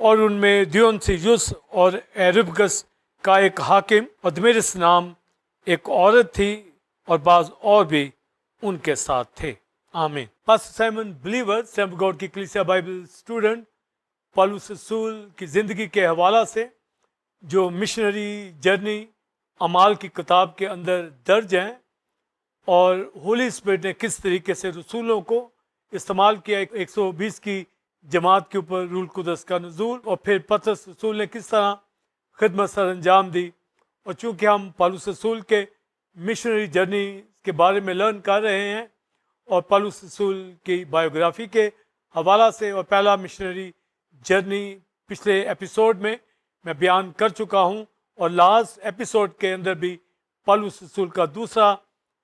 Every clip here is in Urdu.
اور ان میں دیونسیوس اور ایربگس کا ایک حاکم اور دمیرس نام ایک عورت تھی اور بعض اور بھی ان کے ساتھ تھے. آمین. Pastor Simon believer sample God کی کلیسیا بائبل اسٹوڈنٹ پالوس رسول کی زندگی کے حوالہ سے جو مشنری جرنی اعمال کی کتاب کے اندر درج ہیں اور ہولی اسپرٹ نے کس طریقے سے رسولوں کو استعمال کیا 120 کی جماعت کے اوپر روح القدس کا نزول اور پھر پطرس رسول نے کس طرح خدمت سر انجام دی. اور چونکہ ہم پالوس رسول کے مشنری جرنی کے بارے میں لرن کر رہے ہیں اور پالوس رسول کی بایوگرافی کے حوالہ سے اور پہلا مشنری جرنی پچھلے ایپیسوڈ میں بیان کر چکا ہوں اور لاسٹ ایپیسوڈ کے اندر بھی پالوس رسول کا دوسرا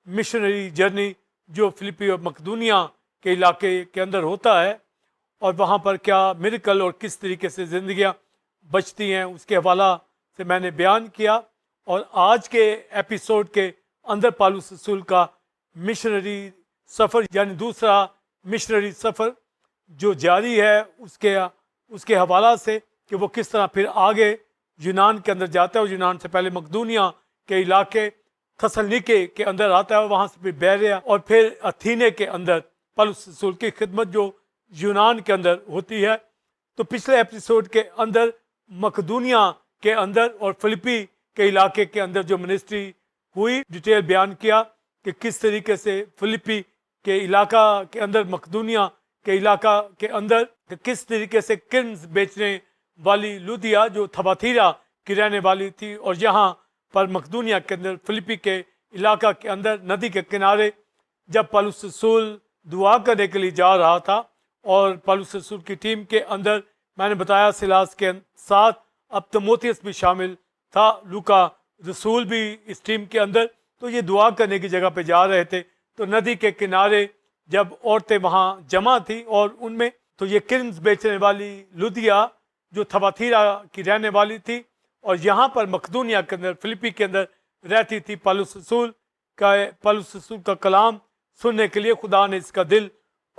مشنری جرنی جو فلپی اور مقدونیہ کے علاقے کے اندر ہوتا ہے اور وہاں پر کیا میریکل اور کس طریقے سے زندگیاں بچتی ہیں اس کے حوالہ سے میں نے بیان کیا. اور آج کے ایپیسوڈ کے اندر پالوس رسول کا مشنری سفر یعنی دوسرا مشنری سفر جو جاری ہے اس کے حوالہ سے کہ وہ کس طرح پھر آگے یونان کے اندر جاتا ہے اور یونان سے پہلے مقدونیہ کے علاقے تھسلنیکے کے اندر آتا ہے, وہاں سے پھر بیریا اور پھر اتھینے کے اندر پالوس رسول کی خدمت جو یونان کے اندر ہوتی ہے. تو پچھلے ایپیسوڈ کے اندر مقدونیہ کے اندر اور فلپی کے علاقے کے اندر جو منسٹری ہوئی ڈیٹیل بیان کیا کہ کس طریقے سے فلپی کے علاقہ کے اندر مقدونیہ کے علاقہ کے اندر کس طریقے سے کرنز بیچنے والی لودیا جو تھباتھیرا کی رہنے والی تھی اور یہاں پر مقدونیہ کے اندر فلپی کے علاقہ کے اندر ندی کے کنارے جب پالوس رسول دعا کرنے کے لیے جا رہا تھا اور پالوس رسول کی ٹیم کے اندر میں نے بتایا سلاس کے ساتھ اب تموتھیس بھی شامل تھا, لوکا رسول بھی اس ٹیم کے اندر, تو یہ دعا کرنے کی جگہ پہ جا رہے تھے. تو ندی کے کنارے جب عورتیں وہاں جمع تھیں اور ان میں تو یہ کرنز بیچنے والی لودیا جو تھباتھیرا کی رہنے والی تھی اور یہاں پر مقدونیہ کے اندر فلپی کے اندر رہتی تھی. پالوس رسول کا کلام سننے کے لیے خدا نے اس کا دل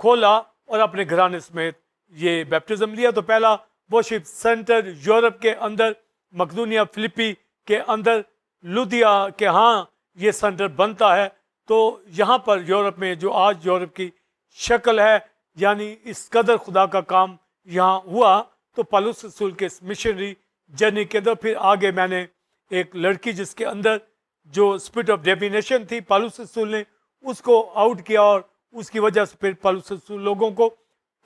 کھولا اور اپنے گھرانے سمیت یہ بیپٹزم لیا. تو پہلا ورشپ سینٹر یورپ کے اندر مقدونیہ فلپی کے اندر لودیا کے ہاں یہ سینٹر بنتا ہے. تو یہاں پر یورپ میں جو آج یورپ کی شکل ہے یعنی اس قدر خدا کا کام یہاں ہوا. تو پالوس رسول کے مشنری جرنی کے اندر پھر آگے میں نے ایک لڑکی جس کے اندر جو اسپرٹ آف ڈیفینیشن تھی پالوس رسول نے اس کو آؤٹ کیا اور اس کی وجہ سے پھر پالوس رسول لوگوں کو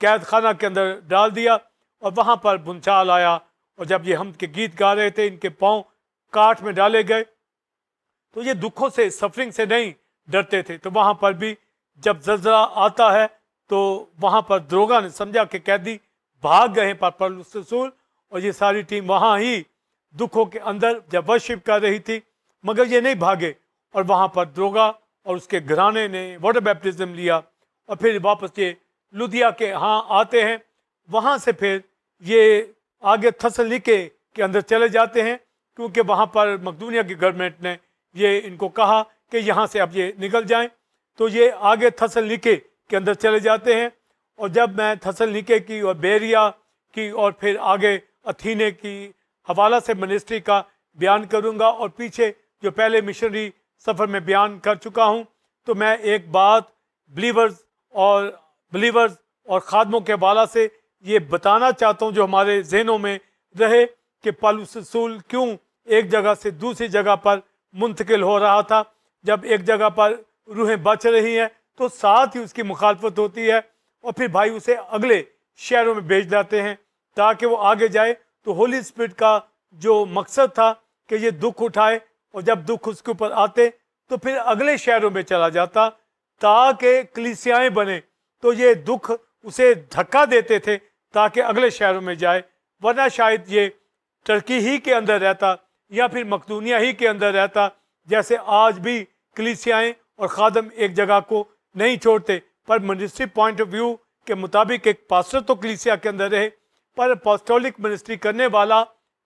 قید خانہ کے اندر ڈال دیا اور وہاں پر بھونچال آیا اور جب یہ ہم کے گیت گا رہے تھے ان کے پاؤں کاٹ میں ڈالے گئے. تو یہ دکھوں سے سفرنگ سے نہیں ڈرتے تھے. تو وہاں پر بھی جب زلزلہ آتا ہے تو وہاں پر دروگا نے سمجھا کہ قیدی بھاگ گئے ہیں پر پالوس رسول اور یہ ساری ٹیم وہاں ہی دکھوں کے اندر جب ورشپ کر رہی تھی مگر یہ نہیں بھاگے اور وہاں پر دروگا اور اس کے گھرانے نے واٹر بیپٹزم لیا اور پھر واپس یہ لودیا کے ہاں آتے ہیں. وہاں سے پھر یہ آگے تھسلنیکے کے اندر چلے جاتے ہیں کیونکہ وہاں پر مقدونیہ کی گورنمنٹ نے یہ ان کو کہا کہ یہاں سے اب یہ نکل جائیں. تو یہ آگے تھسلنیکے کے اندر چلے جاتے ہیں اور جب میں تھسلنیکے کی اور بیریا کی اور پھر آگے اتھینے کی حوالہ سے منسٹری کا بیان کروں گا اور پیچھے جو پہلے مشنری سفر میں بیان کر چکا ہوں تو میں ایک بات بلیورز اور خادموں کے حوالہ سے یہ بتانا چاہتا ہوں جو ہمارے ذہنوں میں رہے کہ پالوس رسول کیوں ایک جگہ سے دوسری جگہ پر منتقل ہو رہا تھا. جب ایک جگہ پر روحیں بچ رہی ہیں تو ساتھ ہی اس کی مخالفت ہوتی ہے اور پھر بھائی اسے اگلے شہروں میں بھیج جاتے ہیں تاکہ وہ آگے جائے. تو ہولی اسپرٹ کا جو مقصد تھا کہ یہ دکھ اٹھائے اور جب دکھ اس کے اوپر آتے تو پھر اگلے شہروں میں چلا جاتا تاکہ کلیسیائیں بنے. تو یہ دکھ اسے دھکا دیتے تھے تاکہ اگلے شہروں میں جائے, ورنہ شاید یہ ترکی ہی کے اندر رہتا یا پھر مقدونیہ ہی کے اندر رہتا. جیسے آج بھی کلیسیائیں اور خادم ایک جگہ کو نہیں چھوڑتے پر منسٹری پوائنٹ آف ویو کے مطابق ایک پاسٹر تو کلیسیا کے اندر رہے پر اپوسٹولک منسٹری کرنے والا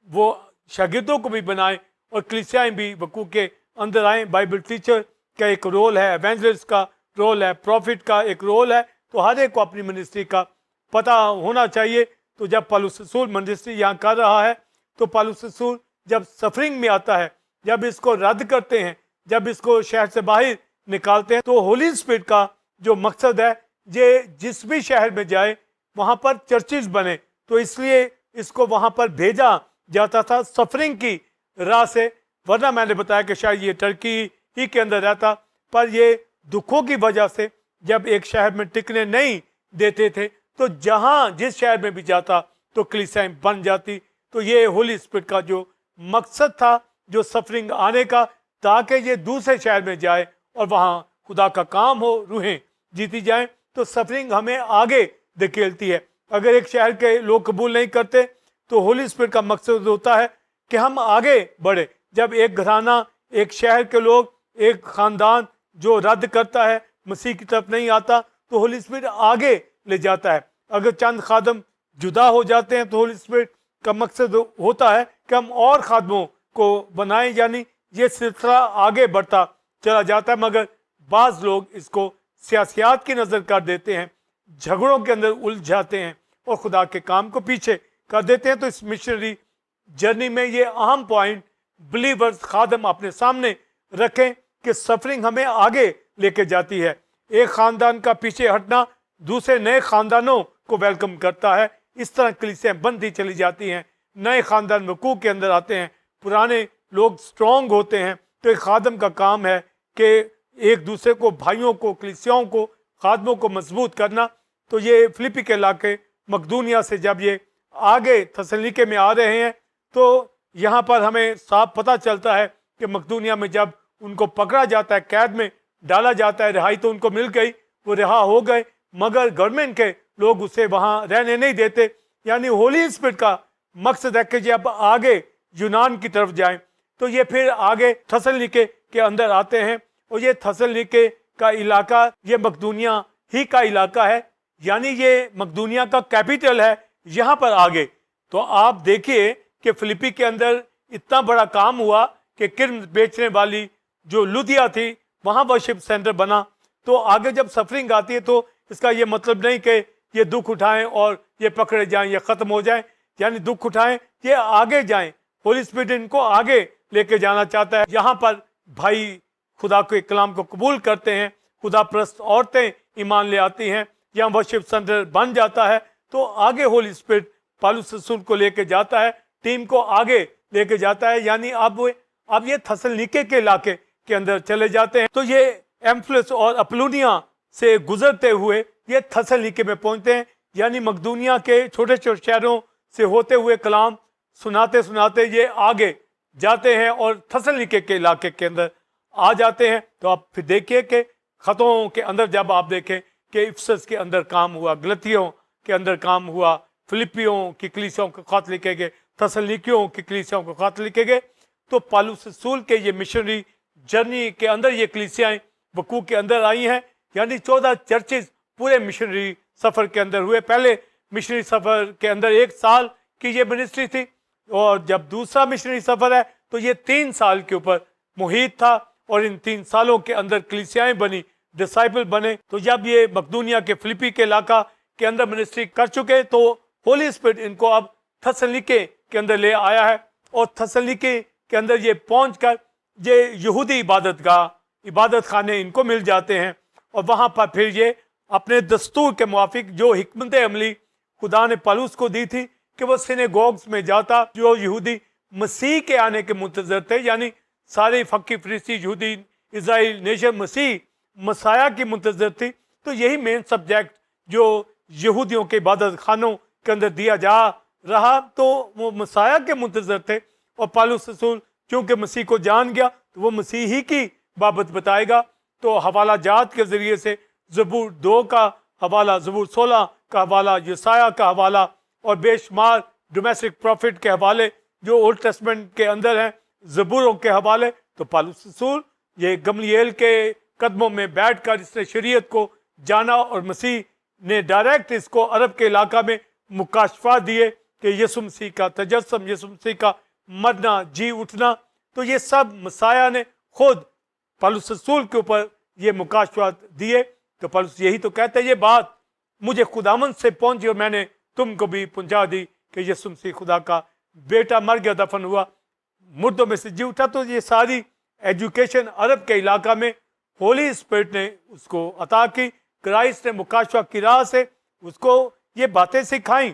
وہ شاگردوں کو بھی بنائے اور کلیسیائیں بھی وقوع کے اندر آئیں. بائبل ٹیچر کا ایک رول ہے, ایونجلسٹ کا رول ہے, پروفٹ کا ایک رول ہے. تو ہر ایک کو اپنی منسٹری کا پتہ ہونا چاہیے تو جب پالوس رسول منسٹری یہاں کر رہا ہے تو پالوس رسول جب سفرنگ میں آتا ہے، جب اس کو رد کرتے ہیں، جب اس کو شہر سے باہر نکالتے ہیں، تو ہولی اسپرٹ کا جو مقصد ہے یہ جس بھی شہر میں جائے وہاں پر چرچز بنے، تو اس لیے اس کو وہاں پر بھیجا جاتا تھا سفرنگ کی راہ سے، ورنہ میں نے بتایا کہ شاید یہ ٹرکی ہی کے اندر رہتا، پر یہ دکھوں کی وجہ سے جب ایک شہر میں ٹکنے نہیں دیتے تھے تو جہاں جس شہر میں بھی جاتا تو کلیسیاں بن جاتی۔ تو یہ ہولی اسپرٹ کا جو مقصد تھا، جو سفرنگ آنے کا، تاکہ یہ دوسرے شہر میں جائے اور وہاں خدا کا کام ہو، روحیں جیتی جائیں۔ تو سفرنگ ہمیں آگے دھکیلتی ہے۔ اگر ایک شہر کے لوگ قبول نہیں کرتے تو ہولی اسپرٹ کا مقصد ہوتا ہے کہ ہم آگے بڑھے۔ جب ایک گھرانہ، ایک شہر کے لوگ، ایک خاندان جو رد کرتا ہے، مسیح کی طرف نہیں آتا، تو ہولی اسپرٹ آگے لے جاتا ہے۔ اگر چند خادم جدا ہو جاتے ہیں تو ہولی اسپرٹ کا مقصد ہوتا ہے کہ ہم اور خادموں کو بنائیں، یعنی یہ سلسلہ آگے بڑھتا چلا جاتا ہے۔ مگر بعض لوگ اس کو سیاسیات کی نظر کر دیتے ہیں، جھگڑوں کے اندر الجھ جاتے ہیں اور خدا کے کام کو پیچھے کر دیتے ہیں۔ تو اس مشنری جرنی میں یہ اہم پوائنٹ بلیورز، خادم اپنے سامنے رکھیں کہ سفرنگ ہمیں آگے لے کے جاتی ہے۔ ایک خاندان کا پیچھے ہٹنا دوسرے نئے خاندانوں کو ویلکم کرتا ہے۔ اس طرح کلیسیاں بنتی چلی جاتی ہیں، نئے خاندان وقوع کے اندر آتے ہیں، پرانے لوگ سٹرونگ ہوتے ہیں۔ تو ایک خادم کا کام ہے کہ ایک دوسرے کو، بھائیوں کو، کلیسیاؤں کو، خادموں کو مضبوط کرنا۔ تو یہ فلپی کے علاقے مقدونیہ سے جب یہ آگے تھسلنیکے میں آ رہے ہیں تو یہاں پر ہمیں صاف پتہ چلتا ہے کہ مقدونیہ میں جب ان کو پکڑا جاتا ہے، قید میں ڈالا جاتا ہے، رہائی تو ان کو مل گئی، وہ رہا ہو گئے، مگر گورنمنٹ کے لوگ اسے وہاں رہنے نہیں دیتے۔ یعنی ہولی اسپرٹ کا مقصد ہے کہ جب آگے یونان کی طرف جائیں تو یہ پھر آگے تھسلنیکے کے اندر آتے ہیں، اور یہ تھسلنیکے کا علاقہ یہ مقدونیہ ہی کا علاقہ ہے، یعنی یہ مقدونیہ کا کیپیٹل ہے یہاں پر آگے۔ تو آپ دیکھیے کہ فلپی کے اندر اتنا بڑا کام ہوا کہ کرم بیچنے والی جو لودیا تھی وہاں ورشپ سینٹر بنا۔ تو آگے جب سفرنگ آتی ہے تو اس کا یہ مطلب نہیں کہ یہ دکھ اٹھائیں اور یہ پکڑے جائیں، یہ ختم ہو جائیں، یعنی دکھ اٹھائیں، یہ آگے جائیں۔ ہولی اسپرٹ ان کو آگے لے کے جانا چاہتا ہے۔ یہاں پر بھائی خدا کے کلام کو قبول کرتے ہیں، خدا پرست عورتیں ایمان لے آتی ہیں، یہاں ورشپ سینٹر بن جاتا ہے۔ تو آگے ہولی اسپرٹ پالوس رسول کو لے کے جاتا ہے، ٹیم کو آگے لے کے جاتا ہے، یعنی اب یہ تھسلنیکے کے علاقے کے اندر چلے جاتے ہیں۔ تو یہ ایمفلس اور اپولونیا سے گزرتے ہوئے یہ تھسلنیکے میں پہنچتے ہیں، یعنی مقدونیہ کے چھوٹے چھوٹے شہروں سے ہوتے ہوئے کلام سناتے سناتے یہ آگے جاتے ہیں اور تھسلنیکے کے علاقے کے اندر آ جاتے ہیں۔ تو آپ پھر دیکھیے کہ خطوں کے اندر جب آپ دیکھیں کہ افسس کے اندر کام ہوا، گلتیوں کے اندر کام ہوا، فلپیوں کی کلیسیاؤں کے خط لکھے گئے، تھسلنیکیوں کی کلیسیاؤں کے خط لکھے گئے، تو پالوس رسول کے یہ مشنری جرنی کے اندر یہ کلیسیاں وقوع کے اندر آئی ہیں، یعنی 14 چرچز پورے مشنری سفر کے اندر ہوئے۔ پہلے مشنری سفر کے اندر 1 سال کی یہ منسٹری تھی، اور جب دوسرا مشنری سفر ہے تو یہ 3 سال کے اوپر محیط تھا، اور ان 3 سالوں کے اندر کلیسیاں بنی، ڈسائپل بنے۔ تو جب یہ مقدونیہ کے فلپی کے علاقہ کے اندر منسٹری کر چکے تو ہولی اسپرٹ ان کو اب تھسلنیکے کے اندر لے آیا ہے، اور تھسلنیکے کے اندر یہ پہنچ کر یہ یہودی عبادت گاہ، عبادت خانے ان کو مل جاتے ہیں، اور وہاں پر پھر یہ اپنے دستور کے موافق جو حکمت عملی خدا نے پالوس کو دی تھی کہ وہ سینیگوگز میں جاتا، جو یہودی مسیح کے آنے کے منتظر تھے، یعنی سارے فقی فریسی یہودی اسرائیل نیشن مسیح کی منتظر تھی۔ تو یہی مین سبجیکٹ جو یہودیوں کے عبادت خانوں کے اندر دیا جا رہا، تو وہ مسیح کے منتظر تھے، اور پالوس رسول چونکہ مسیح کو جان گیا تو وہ مسیح ہی کی بابت بتائے گا۔ تو حوالہ جات کے ذریعے سے زبور 2 کا حوالہ، زبور 16 کا حوالہ، یسایہ کا حوالہ، اور بے شمار ڈومیسٹک پروفٹ کے حوالے جو اولڈ ٹیسٹمنٹ کے اندر ہیں، زبوروں کے حوالے۔ تو پالوس رسول یہ گملیل کے قدموں میں بیٹھ کر اس نے شریعت کو جانا، اور مسیح نے ڈائریکٹ اس کو عرب کے علاقہ میں مکاشفات دیے کہ یسوع مسیح کا تجسم، یسوع مسیح کا مرنا، جی اٹھنا، تو یہ سب مسیح نے خود پالوس رسول کے اوپر یہ مکاشفات دیے۔ تو پالوس یہی تو کہتا ہے، یہ بات مجھے خداوند سے پہنچی اور میں نے تم کو بھی پہنچا دی کہ یسوع مسیح خدا کا بیٹا مر گیا، دفن ہوا، مردوں میں سے جی اٹھا۔ تو یہ ساری ایجوکیشن عرب کے علاقہ میں ہولی اسپرٹ نے اس کو عطا کی، کرائسٹ نے مکاشفہ کی راہ سے اس کو یہ باتیں سکھائیں۔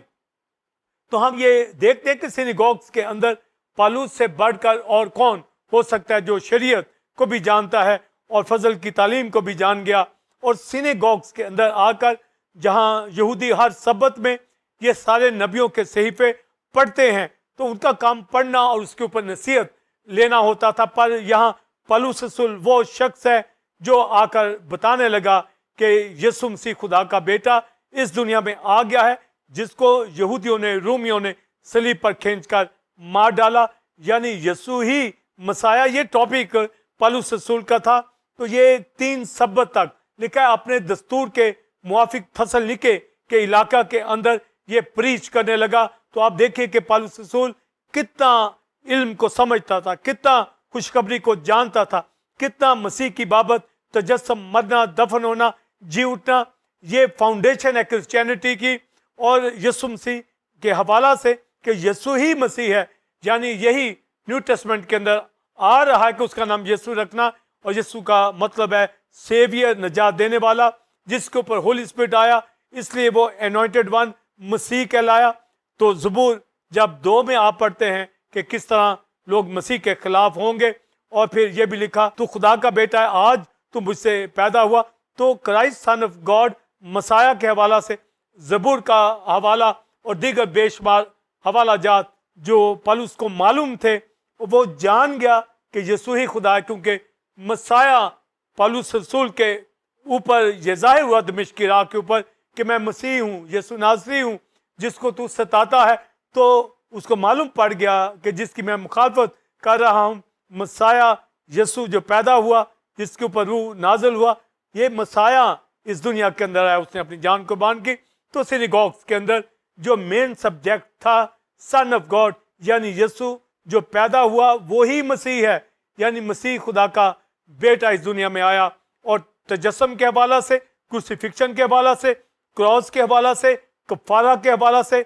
تو ہم یہ دیکھتے ہیں کہ سینیگوگس کے اندر پالوس سے بڑھ کر اور کون ہو سکتا ہے جو شریعت کو بھی جانتا ہے اور فضل کی تعلیم کو بھی جان گیا۔ اور سینیگوگس کے اندر آ کر جہاں یہودی ہر سبت میں یہ سارے نبیوں کے صحیفے پڑھتے ہیں تو ان کا کام پڑھنا اور اس کے اوپر نصیحت لینا ہوتا تھا، پر یہاں پالوس رسول وہ شخص ہے جو آ کر بتانے لگا کہ یسوع مسیح خدا کا بیٹا اس دنیا میں آ گیا ہے، جس کو یہودیوں نے، رومیوں نے صلیب پر کھینچ کر مار ڈالا، یعنی یسوع ہی مسیح۔ یہ ٹاپک پالوس رسول کا تھا۔ تو یہ 3 سبت تک لکھا ہے، اپنے دستور کے موافق تھسلنیکے کے علاقہ کے اندر یہ پریچ کرنے لگا۔ تو آپ دیکھیں کہ پالوس رسول کتنا علم کو سمجھتا تھا، کتنا خوشخبری کو جانتا تھا، کتنا مسیح کی بابت تجسم، مرنا، دفن ہونا، جی اٹھنا، یہ فاؤنڈیشن ہے کرسچینٹی کی۔ اور یسوع مسیح کے حوالہ سے کہ یسوع ہی مسیح ہے، یعنی یہی نیو ٹیسٹمنٹ کے اندر آ رہا ہے کہ اس کا نام یسوع رکھنا، اور یسوع کا مطلب ہے سیویئر، نجات دینے والا، جس کے اوپر ہولی اسپرٹ آیا، اس لیے وہ انوائنٹڈ ون مسیح کہلایا۔ تو زبور جب 2 میں آپ پڑھتے ہیں کہ کس طرح لوگ مسیح کے خلاف ہوں گے، اور پھر یہ بھی لکھا تو خدا کا بیٹا ہے، آج تو مجھ سے پیدا ہوا۔ تو کرائسٹ سن آف گاڈ مسیح کے حوالہ سے زبور کا حوالہ اور دیگر بے شمار حوالہ جات جو پالوس کو معلوم تھے، وہ جان گیا کہ یسوع ہی خدا ہے، کیونکہ مسیح پالوس رسول کے اوپر یہ ظاہر ہوا دمشق کی راہ کے اوپر کہ میں مسیح ہوں، یسوع ناصری ہوں جس کو تو ستاتا ہے۔ تو اس کو معلوم پڑ گیا کہ جس کی میں مخالفت کر رہا ہوں، مسیح یسوع جو پیدا ہوا، جس کے اوپر روح نازل ہوا، یہ مسیح اس دنیا کے اندر آیا، اس نے اپنی جان قربان کی۔ تو سینیگوگس کے اندر جو مین سبجیکٹ تھا سن آف گاڈ، یعنی یسوع جو پیدا ہوا وہی مسیح ہے، یعنی مسیح خدا کا بیٹا اس دنیا میں آیا۔ اور تجسم کے حوالہ سے، کروسیفکشن کے حوالہ سے، کراس کے حوالہ سے، کفارہ کے حوالہ سے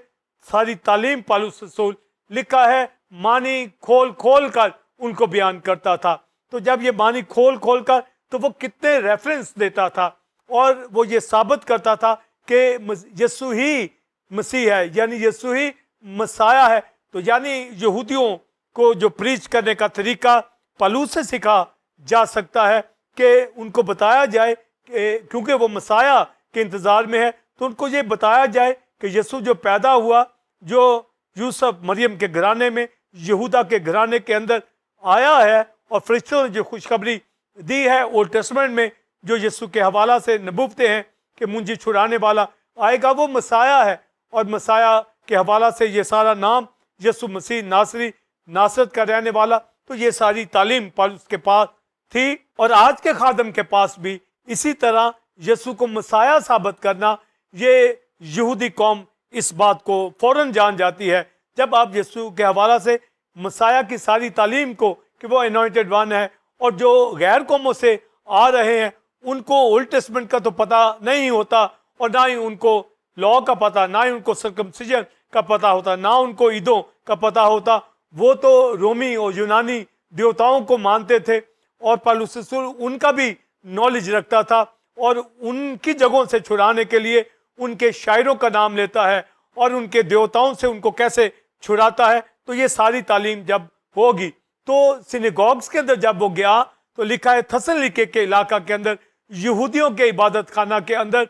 ساری تعلیم پالوس رسول لکھا ہے، معنی کھول کھول کر ان کو بیان کرتا تھا۔ تو جب یہ معنی کھول کھول کر، تو وہ کتنے ریفرنس دیتا تھا، اور وہ یہ ثابت کرتا تھا کہ یسوع ہی مسیح ہے، یعنی یسوع ہی مسیح ہے۔ تو یعنی یہودیوں کو جو پریچ کرنے کا طریقہ پالوس سے سیکھا جا سکتا ہے کہ ان کو بتایا جائے کہ کیونکہ وہ مسیح کے انتظار میں ہے، تو ان کو یہ بتایا جائے کہ یسوع جو پیدا ہوا، جو یوسف مریم کے گھرانے میں، یہودا کے گھرانے کے اندر آیا ہے، اور فرشتوں نے جو خوشخبری دی ہے اولڈ ٹیسٹمنٹ میں، جو یسوع کے حوالہ سے نبوتیں ہیں کہ منجی چھڑانے والا آئے گا، وہ مسیح ہے۔ اور مسیح کے حوالہ سے یہ سارا نام یسوع مسیح ناصری، ناصرت کا رہنے والا، تو یہ ساری تعلیم پالوس کے پاس تھی۔ اور آج کے خادم کے پاس بھی اسی طرح یسوع کو مسیح ثابت کرنا، یہ یہودی قوم اس بات کو فوراً جان جاتی ہے جب آپ یسوع کے حوالہ سے مسیح کی ساری تعلیم کو کہ وہ انوائنٹڈ ون ہے، اور جو غیر قوموں سے آ رہے ہیں ان کو اولڈ ٹیسٹمنٹ کا تو پتہ نہیں ہوتا، اور نہ ہی ان کو لاء کا پتہ، نہ ہی ان کو سرکمسیجن کا پتہ ہوتا، نہ ان کو عیدوں کا پتہ ہوتا۔ وہ تو رومی اور یونانی دیوتاؤں کو مانتے تھے، اور پالوس رسول ان کا بھی نالج رکھتا تھا، اور ان کی جگہوں سے چھڑانے کے لیے ان کے شاعروں کا نام لیتا ہے، اور ان کے دیوتاؤں سے ان کو کیسے چھڑاتا ہے۔ تو یہ ساری تعلیم جب ہوگی، تو سینیگوگس کے اندر جب وہ گیا تو لکھا ہے تھسلنیکے کے علاقہ کے اندر، یہودیوں کے عبادت خانہ کے اندر،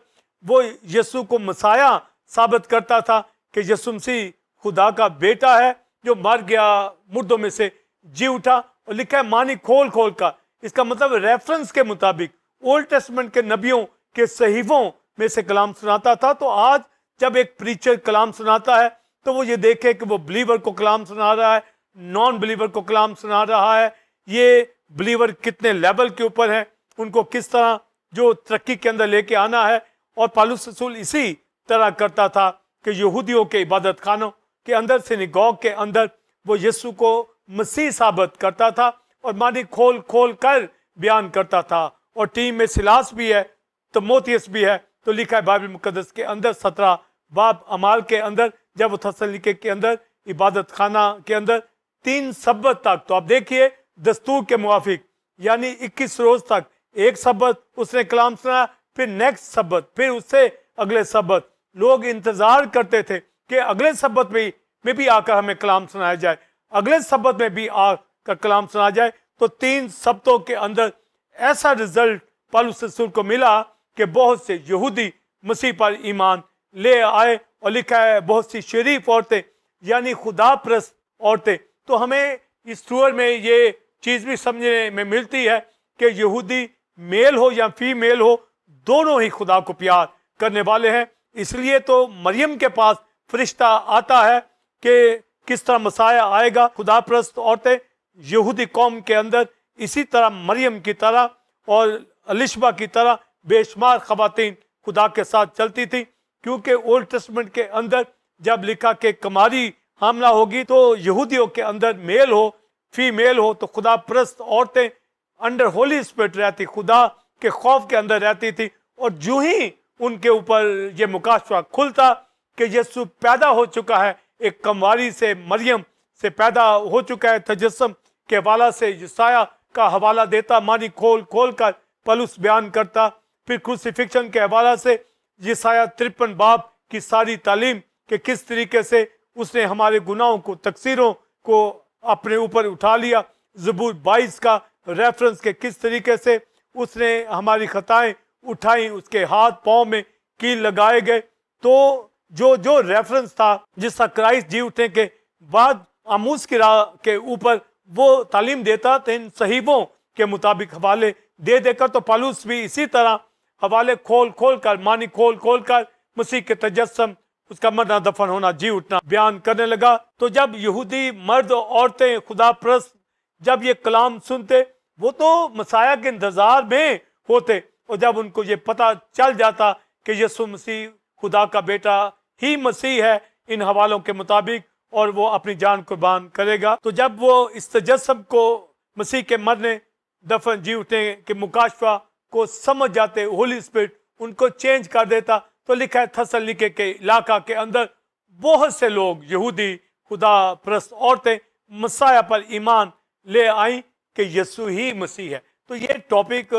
وہ یسوع کو مسیح ثابت کرتا تھا کہ یسوع مسیح خدا کا بیٹا ہے جو مر گیا، مردوں میں سے جی اٹھا۔ اور لکھا ہے معنی کھول کھول کا، اس کا مطلب ریفرنس کے مطابق اولڈ ٹیسٹمنٹ کے نبیوں کے صحیفوں میں سے کلام سناتا تھا۔ تو آج جب ایک پریچر کلام سناتا ہے تو وہ یہ دیکھے کہ وہ بلیور کو کلام سنا رہا ہے، نان بلیور کو کلام سنا رہا ہے، یہ بلیور کتنے لیول کے اوپر ہیں، ان کو کس طرح جو ترقی کے اندر لے کے آنا ہے۔ اور پالوس رسول اسی طرح کرتا تھا کہ یہودیوں کے عبادت خانوں کے اندر، سینیگوگ کے اندر، وہ یسوع کو مسیح ثابت کرتا تھا اور معنی کھول کھول کر بیان کرتا تھا۔ اور ٹیم میں سلاس بھی ہے، تموتھیس بھی ہے۔ تو لکھا ہے بائبل مقدس کے اندر 17 باب اعمال کے اندر جب وہ تھسلنیکے کے اندر عبادت خانہ کے اندر 3 سبت تک، تو آپ دیکھیے دستور کے موافق یعنی 21 روز تک، ایک سبت اس نے کلام سنا، پھر نیکسٹ سبت، پھر اس سے اگلے سبت لوگ انتظار کرتے تھے کہ اگلے سبت میں بھی آ کر ہمیں کلام سنایا جائے، اگلے سبت میں بھی آ کر کلام سنایا جائے۔ تو 3 سبتوں کے اندر ایسا رزلٹ پالوس رسول کو ملا کہ بہت سے یہودی مسیح پر ایمان لے آئے، اور لکھا ہے بہت سی شریف عورتیں یعنی خدا پرست عورتیں۔ تو ہمیں اس ٹور میں یہ چیز بھی سمجھنے میں ملتی ہے کہ یہودی میل ہو یا فیمیل ہو، دونوں ہی خدا کو پیار کرنے والے ہیں۔ اس لیے تو مریم کے پاس فرشتہ آتا ہے کہ کس طرح مسیح آئے گا۔ خدا پرست عورتیں یہودی قوم کے اندر اسی طرح مریم کی طرح اور الشبہ کی طرح بے شمار خواتین خدا کے ساتھ چلتی تھی، کیونکہ اولڈ ٹیسٹمنٹ کے اندر جب لکھا کہ کماری حاملہ ہوگی تو یہودیوں کے اندر میل ہو فیمیل ہو تو خدا پرست عورتیں انڈر ہولی اسپرٹ رہتی، خدا کے خوف کے اندر رہتی تھی، اور جو ہی ان کے اوپر یہ مکاشفہ کھلتا کہ یسوع پیدا ہو چکا ہے، ایک کمواری سے مریم سے پیدا ہو چکا ہے، تجسم کے حوالہ سے یسایہ کا حوالہ دیتا، معنی کھول کھول کر پلوس بیان کرتا، پھر کروسیفکشن کے حوالہ سے یسایہ 53 باب کی ساری تعلیم کہ کس طریقے سے اس نے ہمارے گناہوں کو تقصیروں کو اپنے اوپر اٹھا لیا، زبور 22 کا ریفرنس کہ کس طریقے سے اس نے ہماری خطائیں اٹھائیں، اس کے ہاتھ پاؤں میں کیل لگائے گئے۔ تو جو ریفرنس تھا جس کا کرائسٹ جی اٹھنے کے بعد آموز کی راہ کے اوپر وہ تعلیم دیتا تو ان صحیفوں کے مطابق حوالے دے دے کر، تو پالوس بھی اسی طرح حوالے کھول کھول کر معنی کھول کھول کر مسیح کے تجسم، اس کا مرنا دفن ہونا جی اٹھنا بیان کرنے لگا۔ تو جب یہودی مرد و عورتیں خدا پرست جب یہ کلام سنتے، وہ تو مسیح کے انتظار میں ہوتے، اور جب ان کو یہ پتہ چل جاتا کہ یسوع مسیح خدا کا بیٹا ہی مسیح ہے ان حوالوں کے مطابق، اور وہ اپنی جان قربان کرے گا، تو جب وہ اس تجسم کو مسیح کے مرنے دفن جی اٹھنے کے مکاشفہ کو سمجھ جاتے، ہولی اسپرٹ ان کو چینج کر دیتا۔ تو لکھا ہے تھسلنیکے کے علاقہ کے اندر بہت سے لوگ یہودی خدا پرست عورتیں مسیح پر ایمان لے آئیں کہ یسوع ہی مسیح ہے۔ تو یہ ٹاپک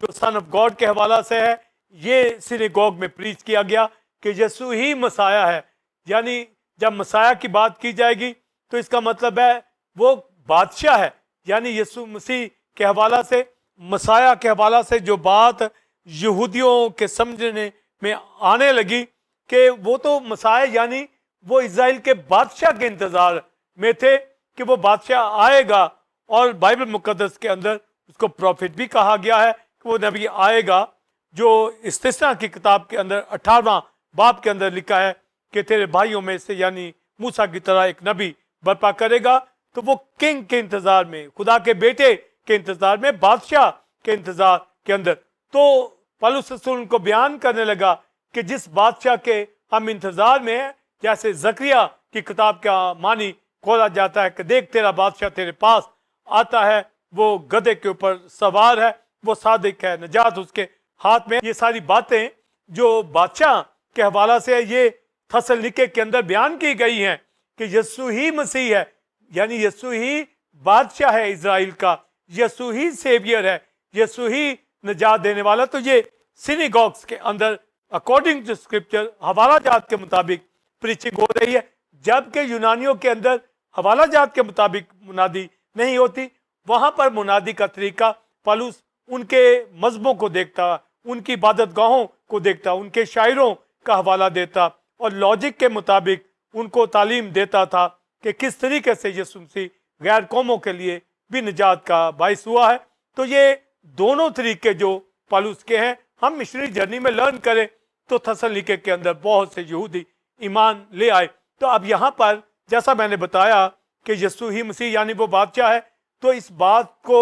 جو سن آف گاڈ کے حوالہ سے ہے، یہ سینیگوگ میں پریچ کیا گیا کہ یسوع ہی مسیح ہے، یعنی جب مسیح کی بات کی جائے گی تو اس کا مطلب ہے وہ بادشاہ ہے، یعنی یسوع مسیح کے حوالہ سے مسیح کے حوالہ سے جو بات یہودیوں کے سمجھنے میں آنے لگی کہ وہ تو مسیح یعنی وہ اسرائیل کے بادشاہ کے انتظار میں تھے کہ وہ بادشاہ آئے گا، اور بائبل مقدس کے اندر اس کو پروفٹ بھی کہا گیا ہے کہ وہ نبی آئے گا، جو استثنا کی کتاب کے اندر 18واں باب کے اندر لکھا ہے کہ تیرے بھائیوں میں سے یعنی موسیٰ کی طرح ایک نبی برپا کرے گا۔ تو وہ کنگ کے انتظار میں، خدا کے بیٹے کے انتظار میں، بادشاہ کے انتظار کے اندر، تو پالوس رسول ان کو بیان کرنے لگا کہ جس بادشاہ کے ہم انتظار میں ہیں، جیسے زکریا کی کتاب کا معنی کھولا جاتا ہے کہ دیکھ تیرا بادشاہ تیرے پاس آتا ہے، وہ گدھے کے اوپر سوار ہے، وہ صادق ہے، نجات اس کے ہاتھ میں۔ یہ ساری باتیں جو بادشاہ کے حوالہ سے یہ تھسلنیکے کے اندر بیان کی گئی ہیں کہ یسوع ہی مسیح ہے، یعنی یسوع ہی بادشاہ ہے اسرائیل کا، یسوع ہی سیویئر ہے، یسوع ہی نجات دینے والا۔ تو یہ سینیگوگس کے اندر اکارڈنگ ٹو اسکرپچر حوالہ جات کے مطابق پریچنگ ہو رہی ہے، جبکہ یونانیوں کے اندر حوالہ جات کے مطابق منادی نہیں ہوتی۔ وہاں پر منادی کا طریقہ پالوس ان کے مذہبوں کو دیکھتا، ان کی عبادت گاہوں کو دیکھتا، ان کے شاعروں کا حوالہ دیتا، اور لاجک کے مطابق ان کو تعلیم دیتا تھا کہ کس طریقے سے یسوع مسیح غیر قوموں کے لیے بھی نجات کا باعث ہوا ہے۔ تو یہ دونوں طریقے جو پالوس کے ہیں ہم مشنری جرنی میں لرن کریں تو تھسلنیکے کے اندر بہت سے یہودی ایمان لے آئے۔ تو اب یہاں پر جیسا میں نے بتایا کہ یسوع ہی مسیح یعنی وہ بادشاہ ہے، تو اس بات کو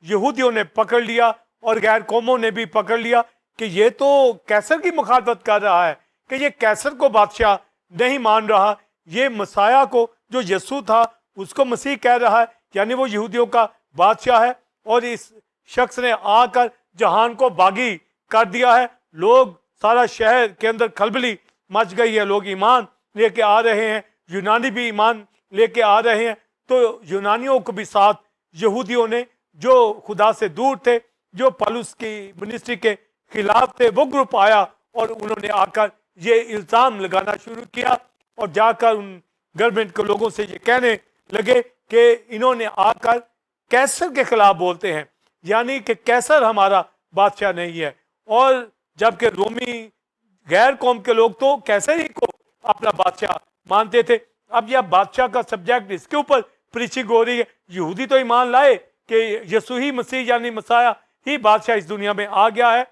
یہودیوں نے پکڑ لیا اور غیر قوموں نے بھی پکڑ لیا کہ یہ تو کیسر کی مخالفت کر رہا ہے، کہ یہ کیسر کو بادشاہ نہیں مان رہا، یہ مسیح کو جو یسوع تھا اس کو مسیح کہہ رہا ہے، یعنی وہ یہودیوں کا بادشاہ ہے، اور اس شخص نے آ کر جہان کو باغی کر دیا ہے۔ لوگ سارا شہر کے اندر کھلبلی مچ گئی ہے, لوگ ایمان لے کے آ رہے ہیں, یونانی بھی ایمان لے کے آ رہے ہیں. تو یونانیوں کو بھی ساتھ یہودیوں نے جو خدا سے دور تھے, جو پالوس کی منسٹری کے خلاف تھے, وہ گروپ آیا اور انہوں نے آ کر یہ الزام لگانا شروع کیا اور جا کر ان گورنمنٹ کے لوگوں سے یہ کہنے لگے کہ انہوں نے آ کر کیسر کے خلاف بولتے ہیں, یعنی کہ کیسر ہمارا بادشاہ نہیں ہے. اور جبکہ رومی غیر قوم کے لوگ تو کیسر ہی کو اپنا بادشاہ مانتے تھے. اب یہ بادشاہ کا سبجیکٹ اس کے اوپر پریچنگ ہو رہی ہے. یہودی تو ایمان لائے کہ یسوع ہی مسیح یعنی مسیح ہی بادشاہ اس دنیا میں آ گیا ہے.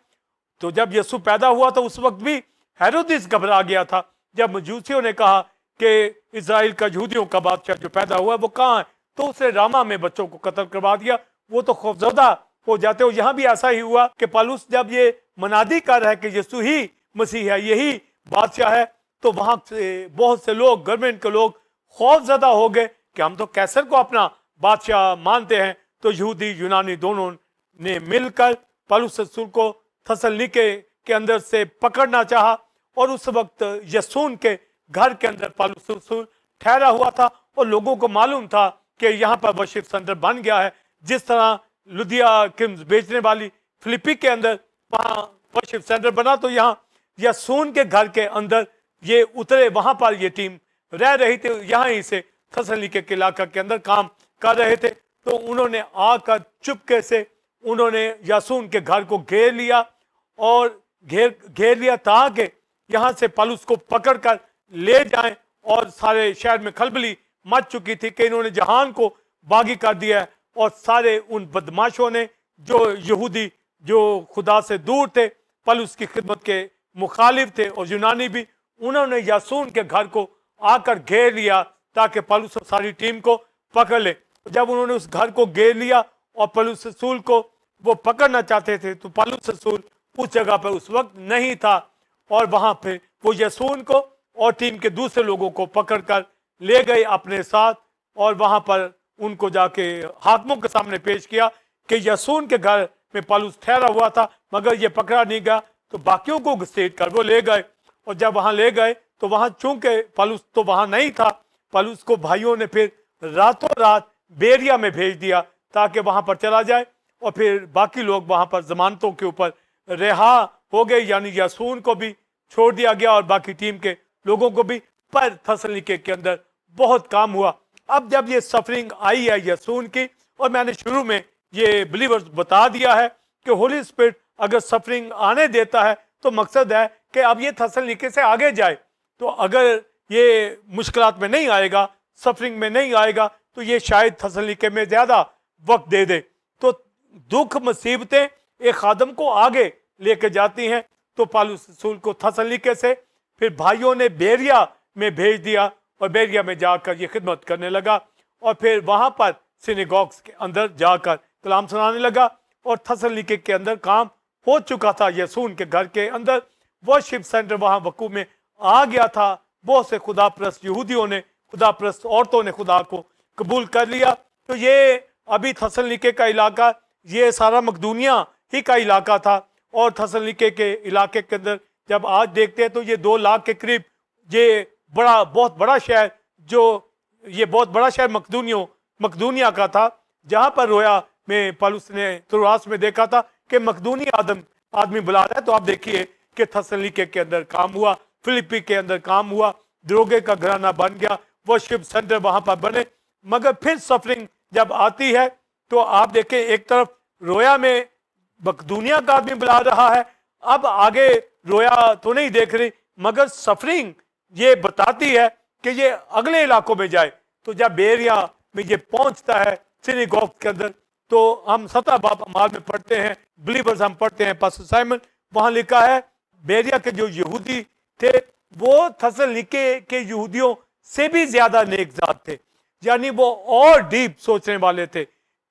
تو جب یسوع پیدا ہوا تو اس وقت بھی ہیرودس گھبرا گیا تھا جب مجوسیوں نے کہا کہ اسرائیل کا یہودیوں کا بادشاہ جو پیدا ہوا ہے وہ کہاں ہے, تو اس نے راما میں بچوں کو قتل کروا دیا. وہ تو خوفزدہ ہو جاتے ہو. یہاں بھی ایسا ہی ہوا کہ پالوس جب یہ منادی کر رہا ہے کہ یسوع ہی مسیح ہے, یہی بادشاہ ہے, تو وہاں سے بہت سے لوگ, گورنمنٹ کے لوگ خوف زدہ ہو گئے کہ ہم تو کیسر کو اپنا بادشاہ مانتے ہیں. تو یہودی یونانی دونوں نے مل کر پالوس رسول کو تھسلنیکے کے اندر سے پکڑنا چاہا, اور اس وقت یسون کے گھر کے اندر پالوس رسول ٹھہرا ہوا تھا اور لوگوں کو معلوم تھا کہ یہاں پر ورشپ سینٹر بن گیا ہے. جس طرح لدیا کرمز بیچنے والی فلپی کے اندر وہاں ورشپ سینٹر بنا, تو یہاں یسون کے گھر کے اندر یہ اترے, وہاں پر یہ ٹیم رہ رہی تھی, یہاں ہی سے تھسلنیکے کے علاقہ کے اندر کام کر رہے تھے. تو انہوں نے آ کر چپکے سے انہوں نے یاسون کے گھر کو گھیر لیا اور گھیر لیا تاکہ یہاں سے پالوس کو پکڑ کر لے جائیں. اور سارے شہر میں کھلبلی مچ چکی تھی کہ انہوں نے جہان کو باغی کر دیا ہے, اور سارے ان بدماشوں نے جو یہودی جو خدا سے دور تھے, پالوس کی خدمت کے مخالف تھے, اور یونانی بھی, انہوں نے یاسون کے گھر کو آ کر گھیر لیا تاکہ پالوس اور ساری ٹیم کو پکڑ لے. جب انہوں نے اس گھر کو گھیر لیا اور پالوس رسول کو وہ پکڑنا چاہتے تھے, تو پالوس رسول اس جگہ پہ اس وقت نہیں تھا, اور وہاں پہ وہ یسون کو اور ٹیم کے دوسرے لوگوں کو پکڑ کر لے گئے اپنے ساتھ, اور وہاں پر ان کو جا کے حاکموں کے سامنے پیش کیا کہ یسون کے گھر میں پالوس ٹھہرا ہوا تھا مگر یہ پکڑا نہیں گیا. تو باقیوں کو گھسیٹ کر وہ لے گئے, اور جب وہاں لے گئے تو وہاں چونکہ پالوس تو وہاں نہیں تھا, پالوس کو بھائیوں نے پھر راتوں رات بیریا میں بھیج دیا تاکہ وہاں پر چلا جائے, اور پھر باقی لوگ وہاں پر ضمانتوں کے اوپر رہا ہو گئے, یعنی یسون کو بھی چھوڑ دیا گیا اور باقی ٹیم کے لوگوں کو بھی. پر تھسلنیکے کے اندر بہت کام ہوا. اب جب یہ سفرنگ آئی ہے یسون کی, اور میں نے شروع میں یہ بلیورز بتا دیا ہے کہ ہولی اسپرٹ اگر سفرنگ آنے دیتا ہے تو مقصد ہے کہ اب یہ تھسلنیکے سے آگے جائے. تو اگر یہ مشکلات میں نہیں آئے گا, سفرنگ میں نہیں آئے گا, تو یہ شاید تھسلنیکے میں زیادہ وقت دے دے. تو دکھ مصیبتیں ایک خادم کو آگے لے کے جاتی ہیں. تو پالوس رسول کو تھسلنیکے سے پھر بھائیوں نے بیریا میں بھیج دیا, اور بیریا میں جا کر یہ خدمت کرنے لگا, اور پھر وہاں پر سینیگوگس کے اندر جا کر کلام سنانے لگا. اور تھسلنیکے کے اندر کام ہو چکا تھا, یسون کے گھر کے اندر ورشپ سینٹر وہاں وقوع میں آ گیا تھا. بہت سے خدا پرست یہودیوں نے, خدا پرست عورتوں نے خدا کو قبول کر لیا. تو یہ ابھی تھسلنیکے کا علاقہ یہ سارا مقدونیہ ہی کا علاقہ تھا, اور تھسلنیکے کے علاقے کے اندر جب آج دیکھتے ہیں تو یہ 2 لاکھ کے قریب یہ بہت بڑا شہر, جو یہ بہت بڑا شہر مقدونیہ کا تھا, جہاں پر رویا میں پالوس نے تروآس میں دیکھا تھا کہ مقدونی آدمی بلا رہا ہے. تو آپ دیکھیے کہ تھسلنیکے کے اندر کام ہوا, فلپی کے اندر کام ہوا, دروگے کا گھرانہ بن گیا, ورشپ سینٹر وہاں پر بنے. مگر پھر سفرنگ جب آتی ہے تو آپ دیکھیں ایک طرف رویا میں مقدونیہ کا آدمی بلا رہا ہے, اب آگے رویا تو نہیں دیکھ رہی, مگر سفرنگ یہ بتاتی ہے کہ یہ اگلے علاقوں میں جائے. تو جب بیریا میں یہ پہنچتا ہے سینیگوگ کے اندر, تو ہم 17 باب اعمال میں پڑھتے ہیں, بلیورز ہم پڑھتے ہیں, پاسٹر سائمن وہاں لکھا ہے بیریا کے جو یہودی تھے وہ تھسلنیکے کے یہودیوں سے بھی زیادہ نیک ذات تھے, یعنی وہ اور ڈیپ سوچنے والے تھے.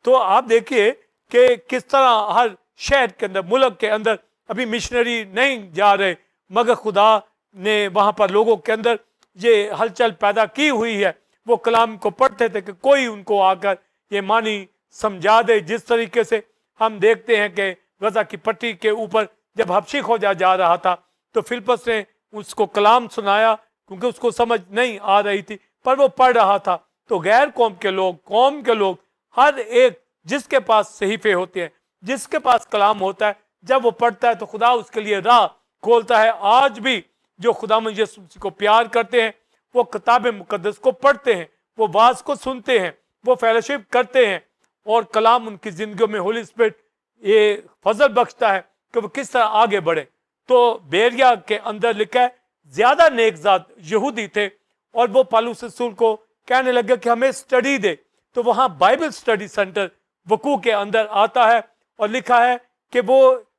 تو آپ دیکھیے کہ کس طرح ہر شہر کے اندر, ملک کے اندر ابھی مشنری نہیں جا رہے, مگر خدا نے وہاں پر لوگوں کے اندر یہ ہلچل پیدا کی ہوئی ہے. وہ کلام کو پڑھتے تھے کہ کوئی ان کو آ کر یہ معنی سمجھا دے. جس طریقے سے ہم دیکھتے ہیں کہ غزہ کی پٹی کے اوپر جب حبشی کھوجا جا رہا تھا تو فلپس نے اس کو کلام سنایا کیونکہ اس کو سمجھ نہیں آ رہی تھی پر وہ پڑھ رہا تھا. تو غیر قوم کے لوگ، قوم کے لوگ، ہر ایک جس کے پاس صحیفے ہوتے ہیں، جس کے پاس کلام ہوتا ہے، جب وہ پڑھتا ہے تو خدا اس کے لیے راہ کھولتا ہے. آج بھی جو خدا یسوع مسیح کو پیار کرتے ہیں وہ کتاب مقدس کو پڑھتے ہیں، وہ واعظ کو سنتے ہیں، وہ فیلوشپ کرتے ہیں، اور کلام ان کی زندگیوں میں ہولی اسپرٹ یہ فضل بخشتا ہے کہ وہ کس طرح آگے بڑھے. تو بیریا کے اندر لکھا ہے زیادہ نیک ذات یہودی تھے اور وہ پالوس رسول کو کہنے لگے کہ ہمیں سٹڈی دے. تو وہاں بائبل سٹڈی سینٹر وقوع کے اندر آتا ہے اور لکھا ہے کہ وہ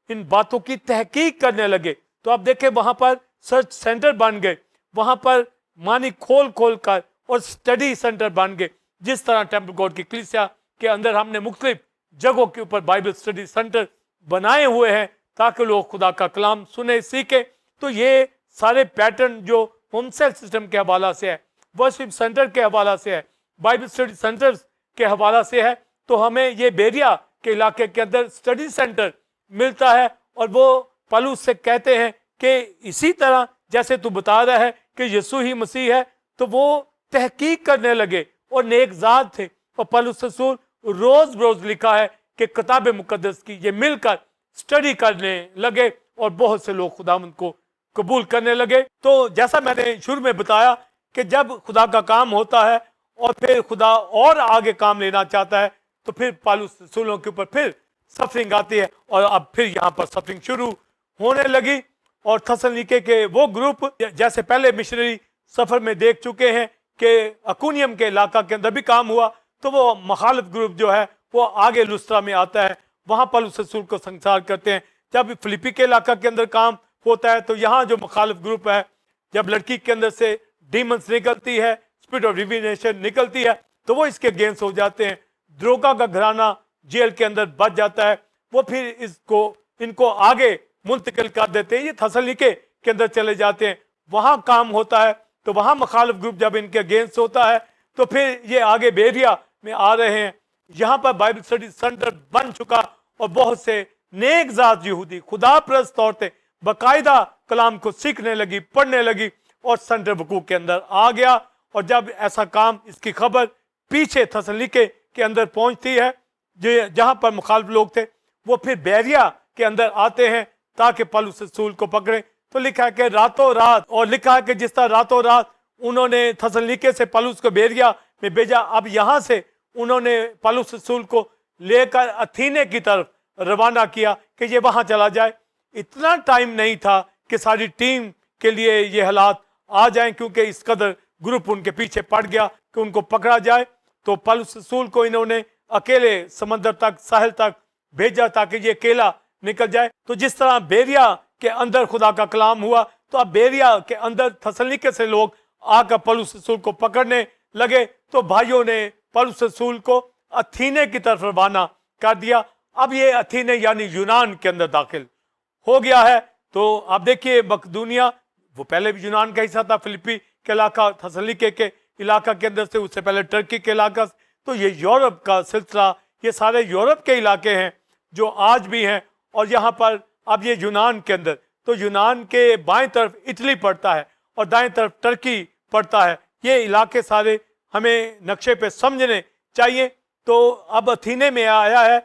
ان باتوں کی تحقیق کرنے لگے. تو آپ دیکھیں وہاں پر سرچ سینٹر بن گئے، وہاں پر معنی کھول کھول کر اور سٹڈی سینٹر بن گئے. جس طرح ٹیمپل گاڈ کی کلیسیا کے اندر ہم نے مختلف جگہوں کے اوپر بائبل سٹڈی سینٹر بنائے ہوئے ہیں تاکہ لوگ خدا کا کلام سنے سیکھیں. تو یہ سارے پیٹرن جو ہوم سیل سسٹم کے حوالہ سے ہے، ورشپ سینٹر کے حوالہ سے ہے، بائبل سٹڈی سینٹر کے حوالہ سے ہے، تو ہمیں یہ بیریا کے علاقے کے اندر سٹڈی سینٹر ملتا ہے. اور وہ پالوس سے کہتے ہیں کہ اسی طرح جیسے تو بتا رہا ہے کہ یسوع ہی مسیح ہے، تو وہ تحقیق کرنے لگے اور نیک ذات تھے. اور پالوس رسول روز روز لکھا ہے کہ کتاب مقدس کی یہ مل کر سٹڈی کرنے لگے اور بہت سے لوگ خداوند کو قبول کرنے لگے. تو جیسا میں نے شروع میں بتایا کہ جب خدا کا کام ہوتا ہے اور پھر خدا اور آگے کام لینا چاہتا ہے تو پھر پالوس رسولوں کے اوپر پھر سفرنگ آتی ہے، اور اب پھر یہاں پر سفرنگ شروع ہونے لگی. اور تھسلنیکے کے وہ گروپ جیسے پہلے مشنری سفر میں دیکھ چکے ہیں کہ اکونیم کے علاقہ کے اندر بھی کام ہوا، تو وہ مخالف گروپ جو ہے وہ آگے لسٹرا میں آتا ہے، وہاں پالوس رسول کو سنسار کرتے ہیں. جب فلپی کے علاقہ کے اندر کام ہوتا ہے تو یہاں جو مخالف گروپ ہے، جب لڑکی کے اندر سے ڈیمنز نکلتی ہے، اسپرٹ آف ڈیوینیشن نکلتی ہے، تو وہ اس کے اگینسٹ ہو جاتے ہیں. دروگا کا گھرانہ جیل کے اندر بچ جاتا ہے، وہ پھر ان کو آگے منتقل کر دیتے ہیں، یہ تھسلنیکے کے اندر چلے جاتے ہیں، وہاں کام ہوتا ہے. تو وہاں مخالف گروپ جب ان کے اگینسٹ ہوتا ہے تو پھر یہ آگے بیریا میں آ رہے ہیں. یہاں پر بائبل سٹڈی سینٹر بن چکا اور بہت سے نیک ذات یہودی خدا پرست عورتیں باقاعدہ کلام کو سیکھنے لگی، پڑھنے لگی، اور سینٹر وقوع کے اندر آ گیا. اور جب ایسا کام، اس کی خبر پیچھے تھسلنیکے کے اندر پہنچتی ہے جہاں پر مخالف لوگ تھے، وہ پھر بیریا کے اندر آتے ہیں تاکہ پالوس رسول کو پکڑیں. تو لکھا ہے کہ راتوں رات، اور لکھا ہے کہ جس طرح راتوں رات انہوں نے تھسلنیکے سے پالوس کو بیریا میں بھیجا، اب یہاں سے انہوں نے پالوس رسول کو لے کر اتھینے کی طرف روانہ کیا کہ یہ وہاں چلا جائے. اتنا ٹائم نہیں تھا کہ ساری ٹیم کے لیے یہ حالات آ جائیں، کیونکہ اس قدر گروپ ان کے پیچھے پڑ گیا کہ ان کو پکڑا جائے. تو پالوس رسول کو انہوں نے اکیلے سمندر تک، ساحل تک بھیجا تاکہ یہ اکیلا نکل جائے. تو جس طرح بیریا کے اندر خدا کا کلام ہوا، تو اب بیریا کے اندر تھسلنیکے سے لوگ آ کر پالوس رسول کو پکڑنے لگے. تو بھائیوں نے پالوس رسول کو اتھینے کی طرف روانہ کر دیا. اب یہ اتھینے یعنی یونان کے اندر داخل ہو گیا ہے. تو آپ دیکھیے مقدونیہ، وہ پہلے بھی یونان کا حصہ تھا، فلپی کے علاقہ تھسلنیکے کے علاقہ کے اندر سے، اس سے پہلے ٹرکی کے علاقہ سے. تو یہ یورپ کا سلسلہ، یہ سارے یورپ کے علاقے ہیں جو آج بھی ہیں. اور یہاں پر اب یہ یونان کے اندر، تو یونان کے بائیں طرف اٹلی پڑتا ہے اور دائیں طرف ٹرکی پڑتا ہے. یہ علاقے سارے ہمیں نقشے پہ سمجھنے چاہیے. تو اب اتھینے میں آیا ہے،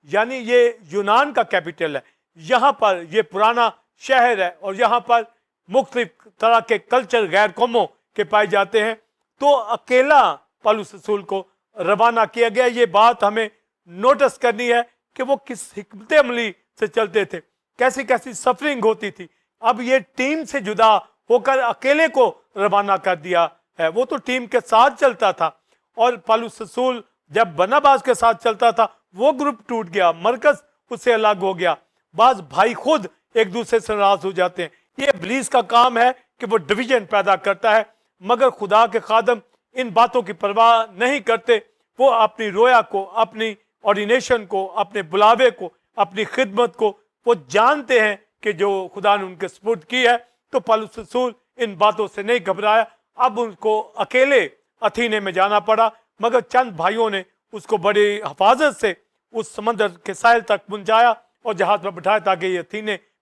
یعنی یہ یونان کا کیپٹل ہے. یہاں پر یہ پرانا شہر ہے اور یہاں پر مختلف طرح کے کلچر غیر قوموں کے پائے جاتے ہیں. تو اکیلا پالوس رسول کو روانہ کیا گیا. یہ بات ہمیں نوٹس کرنی ہے کہ وہ کس حکمت عملی سے چلتے تھے، کیسی کیسی سفرنگ ہوتی تھی. اب یہ ٹیم سے جدا ہو کر اکیلے کو روانہ کر دیا ہے. وہ تو ٹیم کے ساتھ چلتا تھا، اور پالوس رسول جب برناباس کے ساتھ چلتا تھا وہ گروپ ٹوٹ گیا، مرکز اس سے الگ ہو گیا. بعض بھائی خود ایک دوسرے سے ناراض ہو جاتے ہیں. یہ ابلیس کا کام ہے کہ وہ ڈویژن پیدا کرتا ہے، مگر خدا کے خادم ان باتوں کی پرواہ نہیں کرتے. وہ اپنی رویا کو، اپنی آرڈینیشن کو، اپنے بلاوے کو، اپنی خدمت کو وہ جانتے ہیں کہ جو خدا نے ان کے سپرد کی ہے. تو پالوس رسول ان باتوں سے نہیں گھبرایا. اب ان کو اکیلے اتھینے میں جانا پڑا، مگر چند بھائیوں نے اس کو بڑی حفاظت سے اس سمندر کے ساحل تک پہنچایا اور جہاز پر بٹھایا تاکہ یہ اتھینے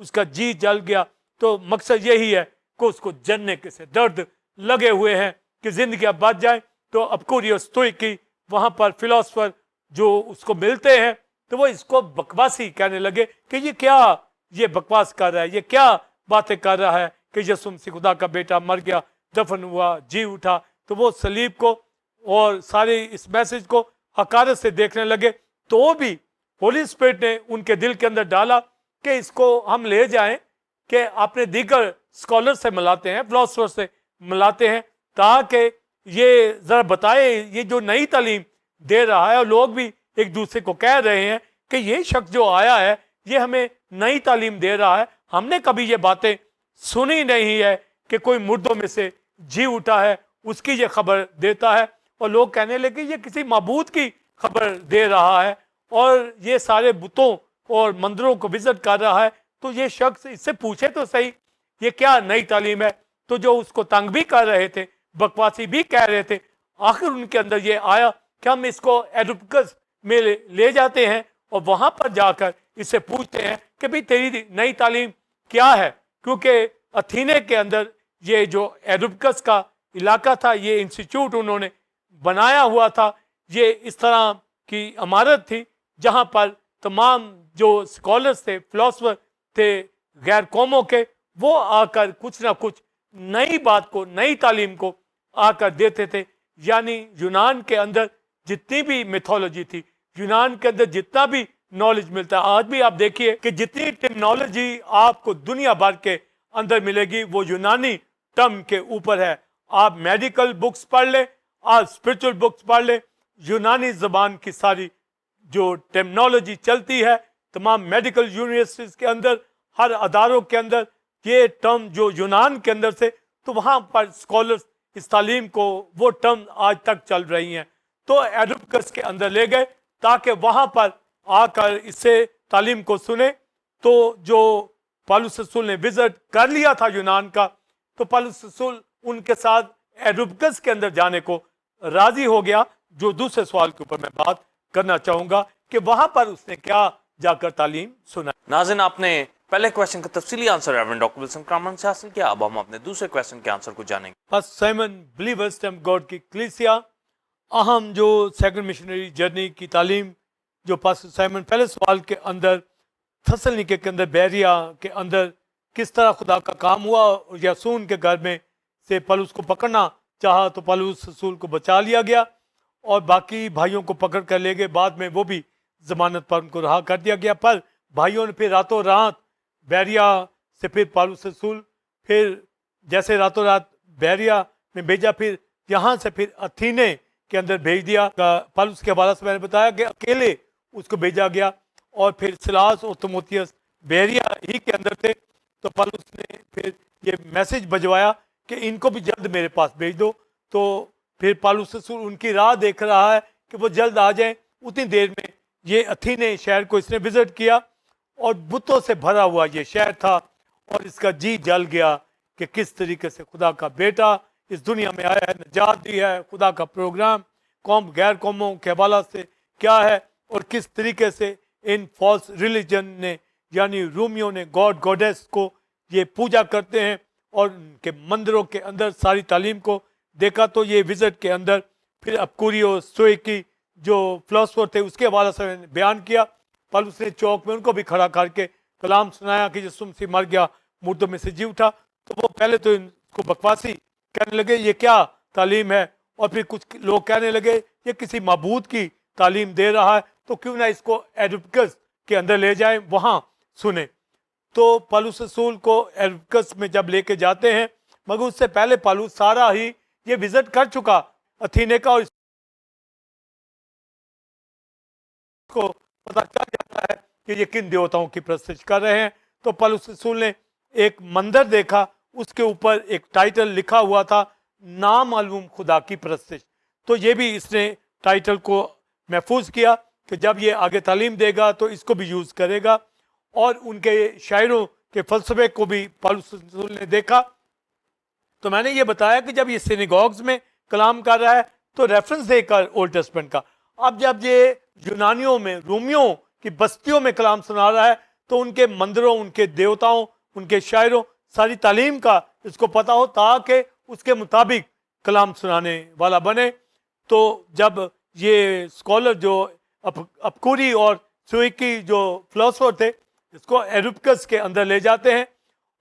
اس کا جی جل گیا. تو مقصد یہی ہے کہ اس کو جننے کے سے درد لگے ہوئے ہیں کہ زندگی اب بچ جائیں. تو اپکوریو ستوئکی وہاں پر فلاسفر جو اس کو ملتے ہیں تو وہ اس کو بکواسی کہنے لگے کہ یہ کیا یہ بکواس کر رہا ہے, یہ کیا باتیں کر رہا ہے کہ یسوع مسیح خدا کا بیٹا مر گیا, دفن ہوا, جی اٹھا. تو وہ صلیب کو اور سارے اس میسج کو حقارت سے دیکھنے لگے. تو بھی ہولی اسپرٹ نے ان کے دل کے اندر ڈالا کہ اس کو ہم لے جائیں کہ اپنے دیگر اسکالر سے ملاتے ہیں, فلاسفر سے ملاتے ہیں, تاکہ یہ ذرا بتائے یہ جو نئی تعلیم دے رہا ہے, اور لوگ بھی ایک دوسرے کو کہہ رہے ہیں کہ یہ شخص جو آیا ہے یہ ہمیں نئی تعلیم دے رہا ہے, ہم نے کبھی یہ باتیں سنی نہیں ہے کہ کوئی مردوں میں سے جی اٹھا ہے, اس کی یہ خبر دیتا ہے. اور لوگ کہنے لگے یہ کسی معبود کی خبر دے رہا ہے اور یہ سارے بتوں اور مندروں کو وزٹ کر رہا ہے. تو یہ شخص اس سے پوچھے تو صحیح یہ کیا نئی تعلیم ہے. تو جو اس کو تنگ بھی کر رہے تھے, بکواسی بھی کہہ رہے تھے, آخر ان کے اندر یہ آیا کہ ہم اس کو ایڈوپکس میں لے جاتے ہیں اور وہاں پر جا کر اس سے پوچھتے ہیں کہ بھئی تیری نئی تعلیم کیا ہے. کیونکہ اتھینے کے اندر یہ جو ایڈوپکس کا علاقہ تھا, یہ انسٹیٹیوٹ انہوں نے بنایا ہوا تھا, یہ اس طرح کی عمارت تھی جہاں پر تمام جو اسکالرس تھے, فلاسفر تھے غیر قوموں کے, وہ آ کر کچھ نہ کچھ نئی بات کو, نئی تعلیم کو آ کر دیتے تھے. یعنی یونان کے اندر جتنی بھی میتھولوجی تھی, یونان کے اندر جتنا بھی نالج ملتا ہے, آج بھی آپ دیکھیے کہ جتنی ٹیکنالوجی آپ کو دنیا بھر کے اندر ملے گی وہ یونانی ٹرم کے اوپر ہے. آپ میڈیکل بکس پڑھ لیں, آپ اسپرچل بکس پڑھ لیں, یونانی زبان کی ساری جو ٹرمنالوجی چلتی ہے تمام میڈیکل یونیورسٹیز کے اندر, ہر اداروں کے اندر یہ ٹرم جو یونان کے اندر سے, تو وہاں پر اسکالرس اس تعلیم کو وہ ٹرم آج تک چل رہی ہیں. تو ایڈوپکس کے اندر لے گئے تاکہ وہاں پر آ کر اس سے تعلیم کو سنے. تو جو پالوس رسول نے وزٹ کر لیا تھا یونان کا, تو پالوس رسول ان کے ساتھ ایڈوپکس کے اندر جانے کو راضی ہو گیا. جو دوسرے سوال کے اوپر میں بات کرنا چاہوں گا کہ وہاں پر اس نے کیا جا کر تعلیم سنا. ناظرین, آپ نے پہلے کویشچن کا تفصیلی answer reverend doctor Wilson Kamran سے حاصل کیا. اب ہم اپنے دوسرے کویشچن کے آنسر کو جانیں گے. پس سائمن بلیورز ٹیم گاڈ کی کلیسیا, اہم جو سیکنڈ مشنری جرنی کی تعلیم جو پاس سائمن پہلے سوال کے اندر تھسلنیکے کے اندر, بیریا کے اندر کس طرح خدا کا کام ہوا, اور یاسون کے گھر میں سے پالوس کو پکڑنا چاہا تو پالوس رسول کو بچا لیا گیا اور باقی بھائیوں کو پکڑ کر لے گئے. بعد میں وہ بھی ضمانت پر ان کو رہا کر دیا گیا. پر بھائیوں نے پھر راتوں رات بیریا سے پھر پالوس رسول پھر جیسے راتوں رات بیریا میں بھیجا, پھر یہاں سے پھر اتھینے کے اندر بھیج دیا. پالوس کے حوالے سے میں نے بتایا کہ اکیلے اس کو بھیجا گیا, اور پھر سلاس اور تیموتھیوس بیریا ہی کے اندر تھے. تو پالوس نے پھر یہ میسج بھجوایا کہ ان کو بھی جلد میرے پاس بھیج دو. تو پھر پالوس رسول ان کی راہ دیکھ رہا ہے کہ وہ جلد آ جائیں. اتنی دیر میں یہ اتھینے شہر کو اس نے وزٹ کیا, اور بتوں سے بھرا ہوا یہ شہر تھا, اور اس کا جی جل گیا کہ کس طریقے سے خدا کا بیٹا اس دنیا میں آیا ہے, نجات دی ہے. خدا کا پروگرام قوم غیر قوموں کے حوالہ سے کیا ہے, اور کس طریقے سے ان فالس ریلیجن نے یعنی رومیوں نے گاڈ گوڈیس کو یہ پوجا کرتے ہیں, اور ان کے مندروں کے اندر ساری تعلیم کو دیکھا. تو یہ وزٹ کے اندر پھر اپکوریو ستوئکی جو فلاسفر تھے اس کے حوالے سے بیان کیا. پالوس نے چوک میں ان کو بھی کھڑا کر کے کلام سنایا کہ یسوع مسیح مر گیا, مردوں میں سے جی اٹھا. تو وہ پہلے تو ان کو بکواسی کہنے لگے یہ کیا تعلیم ہے, اور پھر کچھ لوگ کہنے لگے یہ کسی معبود کی تعلیم دے رہا ہے, تو کیوں نہ اس کو ایڈوپکس کے اندر لے جائیں, وہاں سنیں. تو پالوس رسول کو ایڈوپکس میں جب لے کے جاتے ہیں, مگر اس سے پہلے پالوس سارا ہی یہ وزٹ کر چکا اتھینے کا, اور اس کو پتہ چل جاتا ہے کہ یہ کن دیوتاؤں کی پرستش کر رہے ہیں. تو پالوس رسول نے ایک مندر دیکھا, اس کے اوپر ایک ٹائٹل لکھا ہوا تھا نامعلوم خدا کی پرستش. تو یہ بھی اس نے ٹائٹل کو محفوظ کیا کہ جب یہ آگے تعلیم دے گا تو اس کو بھی یوز کرے گا. اور ان کے شاعروں کے فلسفے کو بھی پالوس رسول نے دیکھا. تو میں نے یہ بتایا کہ جب یہ سینیگوگز میں کلام کر رہا ہے تو ریفرنس دے کر اولڈ ٹیسٹمنٹ کا. اب جب یہ یونانیوں میں رومیوں کی بستیوں میں کلام سنا رہا ہے تو ان کے مندروں، ان کے دیوتاؤں، ان کے شاعروں، ساری تعلیم کا اس کو پتہ ہو تاکہ اس کے مطابق کلام سنانے والا بنے۔ تو جب یہ اسکالر جو اپکوری اور سوئکی جو فلاسفر تھے، اس کو ایروپکس کے اندر لے جاتے ہیں،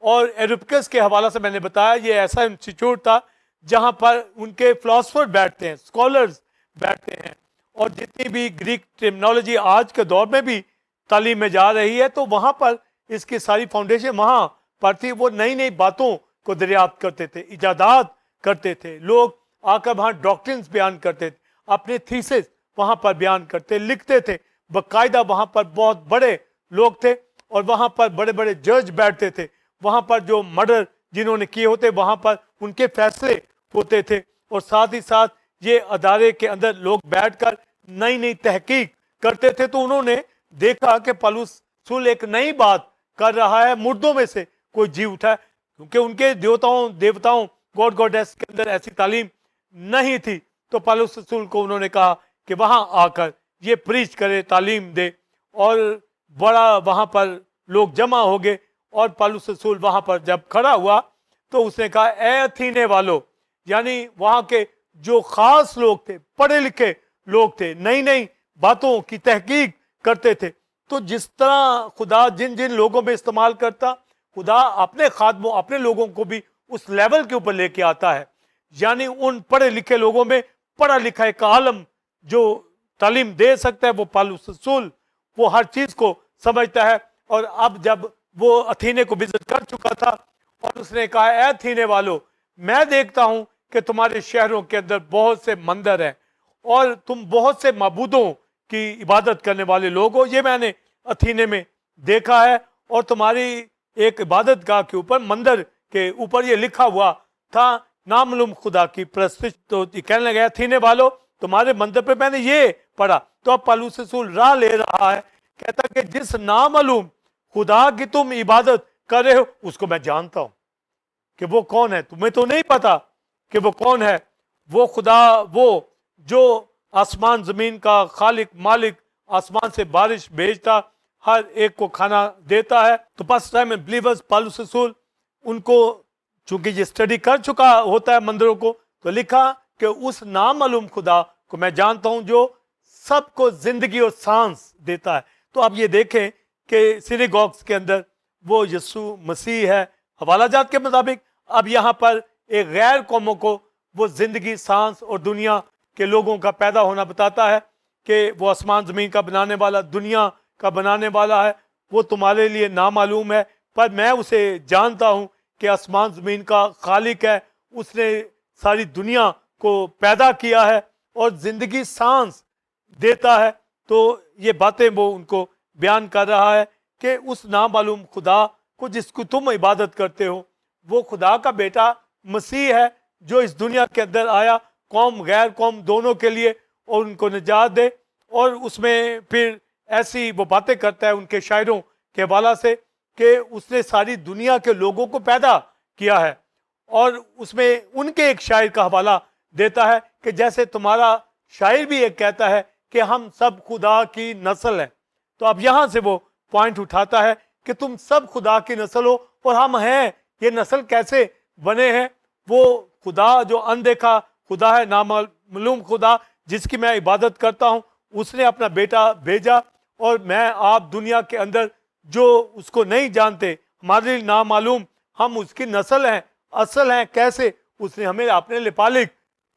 اور ایروپکس کے حوالے سے میں نے بتایا یہ ایسا انسٹیٹیوٹ تھا جہاں پر ان کے فلاسفر بیٹھتے ہیں، اسکالرز بیٹھتے ہیں، اور جتنی بھی گریک ٹرمنالوجی آج کے دور میں بھی تعلیم میں جا رہی ہے تو وہاں پر اس کی ساری فاؤنڈیشن وہاں پر تھی۔ وہ نئی نئی باتوں کو دریافت کرتے تھے، ایجادات کرتے تھے، لوگ آ کر وہاں ڈاکٹرنز بیان کرتے تھے، اپنے تھیسس وہاں پر بیان کرتے لکھتے تھے، باقاعدہ وہاں پر بہت بڑے لوگ تھے، اور وہاں پر بڑے بڑے جج بیٹھتے تھے، وہاں پر جو مرڈر جنہوں نے کیے ہوتے وہاں پر ان کے فیصلے ہوتے تھے، اور ساتھ ہی ساتھ یہ ادارے کے اندر لوگ بیٹھ کر نئی نئی تحقیق کرتے تھے۔ تو انہوں نے دیکھا کہ پالوس رسول ایک نئی بات کر رہا ہے، مردوں میں سے کوئی جی اٹھا ہے، کیونکہ ان کے دیوتاؤں گاڈ گاڈیس کے اندر ایسی تعلیم نہیں تھی۔ تو پالوس رسول کو انہوں نے کہا کہ وہاں آ کر یہ پریچ کرے، تعلیم دے، اور بڑا وہاں پر لوگ جمع ہو گئے، اور پالوس رسول وہاں پر جب کھڑا ہوا تو اس نے کہا اے اتھینے والو، یعنی وہاں کے جو خاص لوگ تھے، پڑھے لکھے لوگ تھے، نئی نئی باتوں کی تحقیق کرتے تھے، تو جس طرح خدا جن جن لوگوں میں استعمال کرتا، خدا اپنے خادموں، اپنے لوگوں کو بھی اس لیول کے اوپر لے کے آتا ہے۔ یعنی ان پڑھے لکھے لوگوں میں پڑھا لکھا ایک عالم جو تعلیم دے سکتا ہے وہ پالوس رسول، وہ ہر چیز کو سمجھتا ہے۔ اور اب جب وہ اتھینے کو وزٹ کر چکا تھا، اور اس نے کہا اے اتھینے والو، میں دیکھتا ہوں کہ تمہارے شہروں کے اندر بہت سے مندر ہیں، اور تم بہت سے معبودوں کی عبادت کرنے والے لوگ ہو، یہ میں نے اتھینے میں دیکھا ہے، اور تمہاری ایک عبادت گاہ کے اوپر، مندر کے اوپر یہ لکھا ہوا تھا نامعلوم خدا کی پرستش۔ تو کہنے لگا اتھینے والو، تمہارے مندر پہ میں نے یہ پڑھا۔ تو اب پالوس رسول راہ لے رہا ہے، کہتا کہ جس نامعلوم خدا کی تم عبادت کر رہے ہو اس کو میں جانتا ہوں کہ وہ کون ہے، تمہیں تو نہیں پتا کہ وہ کون ہے۔ وہ خدا، وہ جو آسمان زمین کا خالق مالک، آسمان سے بارش بھیجتا، ہر ایک کو کھانا دیتا ہے۔ تو پس ٹائم بلیورز پالوس رسول ان کو، چونکہ یہ اسٹڈی کر چکا ہوتا ہے مندروں کو، تو لکھا کہ اس نامعلوم خدا کو میں جانتا ہوں جو سب کو زندگی اور سانس دیتا ہے۔ تو آپ یہ دیکھیں کہ سینیگوگز کے اندر وہ یسوع مسیح ہے حوالہ جات کے مطابق، اب یہاں پر ایک غیر قوموں کو وہ زندگی، سانس اور دنیا کے لوگوں کا پیدا ہونا بتاتا ہے کہ وہ آسمان زمین کا بنانے والا، دنیا کا بنانے والا ہے، وہ تمہارے لیے نامعلوم ہے، پر میں اسے جانتا ہوں کہ آسمان زمین کا خالق ہے، اس نے ساری دنیا کو پیدا کیا ہے اور زندگی، سانس دیتا ہے۔ تو یہ باتیں وہ ان کو بیان کر رہا ہے کہ اس نامعلوم خدا کو جس کو تم عبادت کرتے ہو، وہ خدا کا بیٹا مسیح ہے جو اس دنیا کے اندر آیا، قوم غیر قوم دونوں کے لیے، اور ان کو نجات دے۔ اور اس میں پھر ایسی وہ باتیں کرتا ہے ان کے شاعروں کے حوالہ سے کہ اس نے ساری دنیا کے لوگوں کو پیدا کیا ہے، اور اس میں ان کے ایک شاعر کا حوالہ دیتا ہے کہ جیسے تمہارا شاعر بھی ایک کہتا ہے کہ ہم سب خدا کی نسل ہیں۔ تو اب یہاں سے وہ پوائنٹ اٹھاتا ہے کہ تم سب خدا کی نسل ہو، اور ہم ہیں، یہ نسل کیسے بنے ہیں؟ وہ خدا جو اندیکھا خدا ہے، نامعلوم خدا جس کی میں عبادت کرتا ہوں، اس نے اپنا بیٹا بھیجا، اور میں آپ دنیا کے اندر جو اس کو نہیں جانتے، ہمارے لیے نامعلوم، ہم اس کی نسل ہیں، اصل ہیں۔ کیسے؟ اس نے ہمیں اپنے لپالک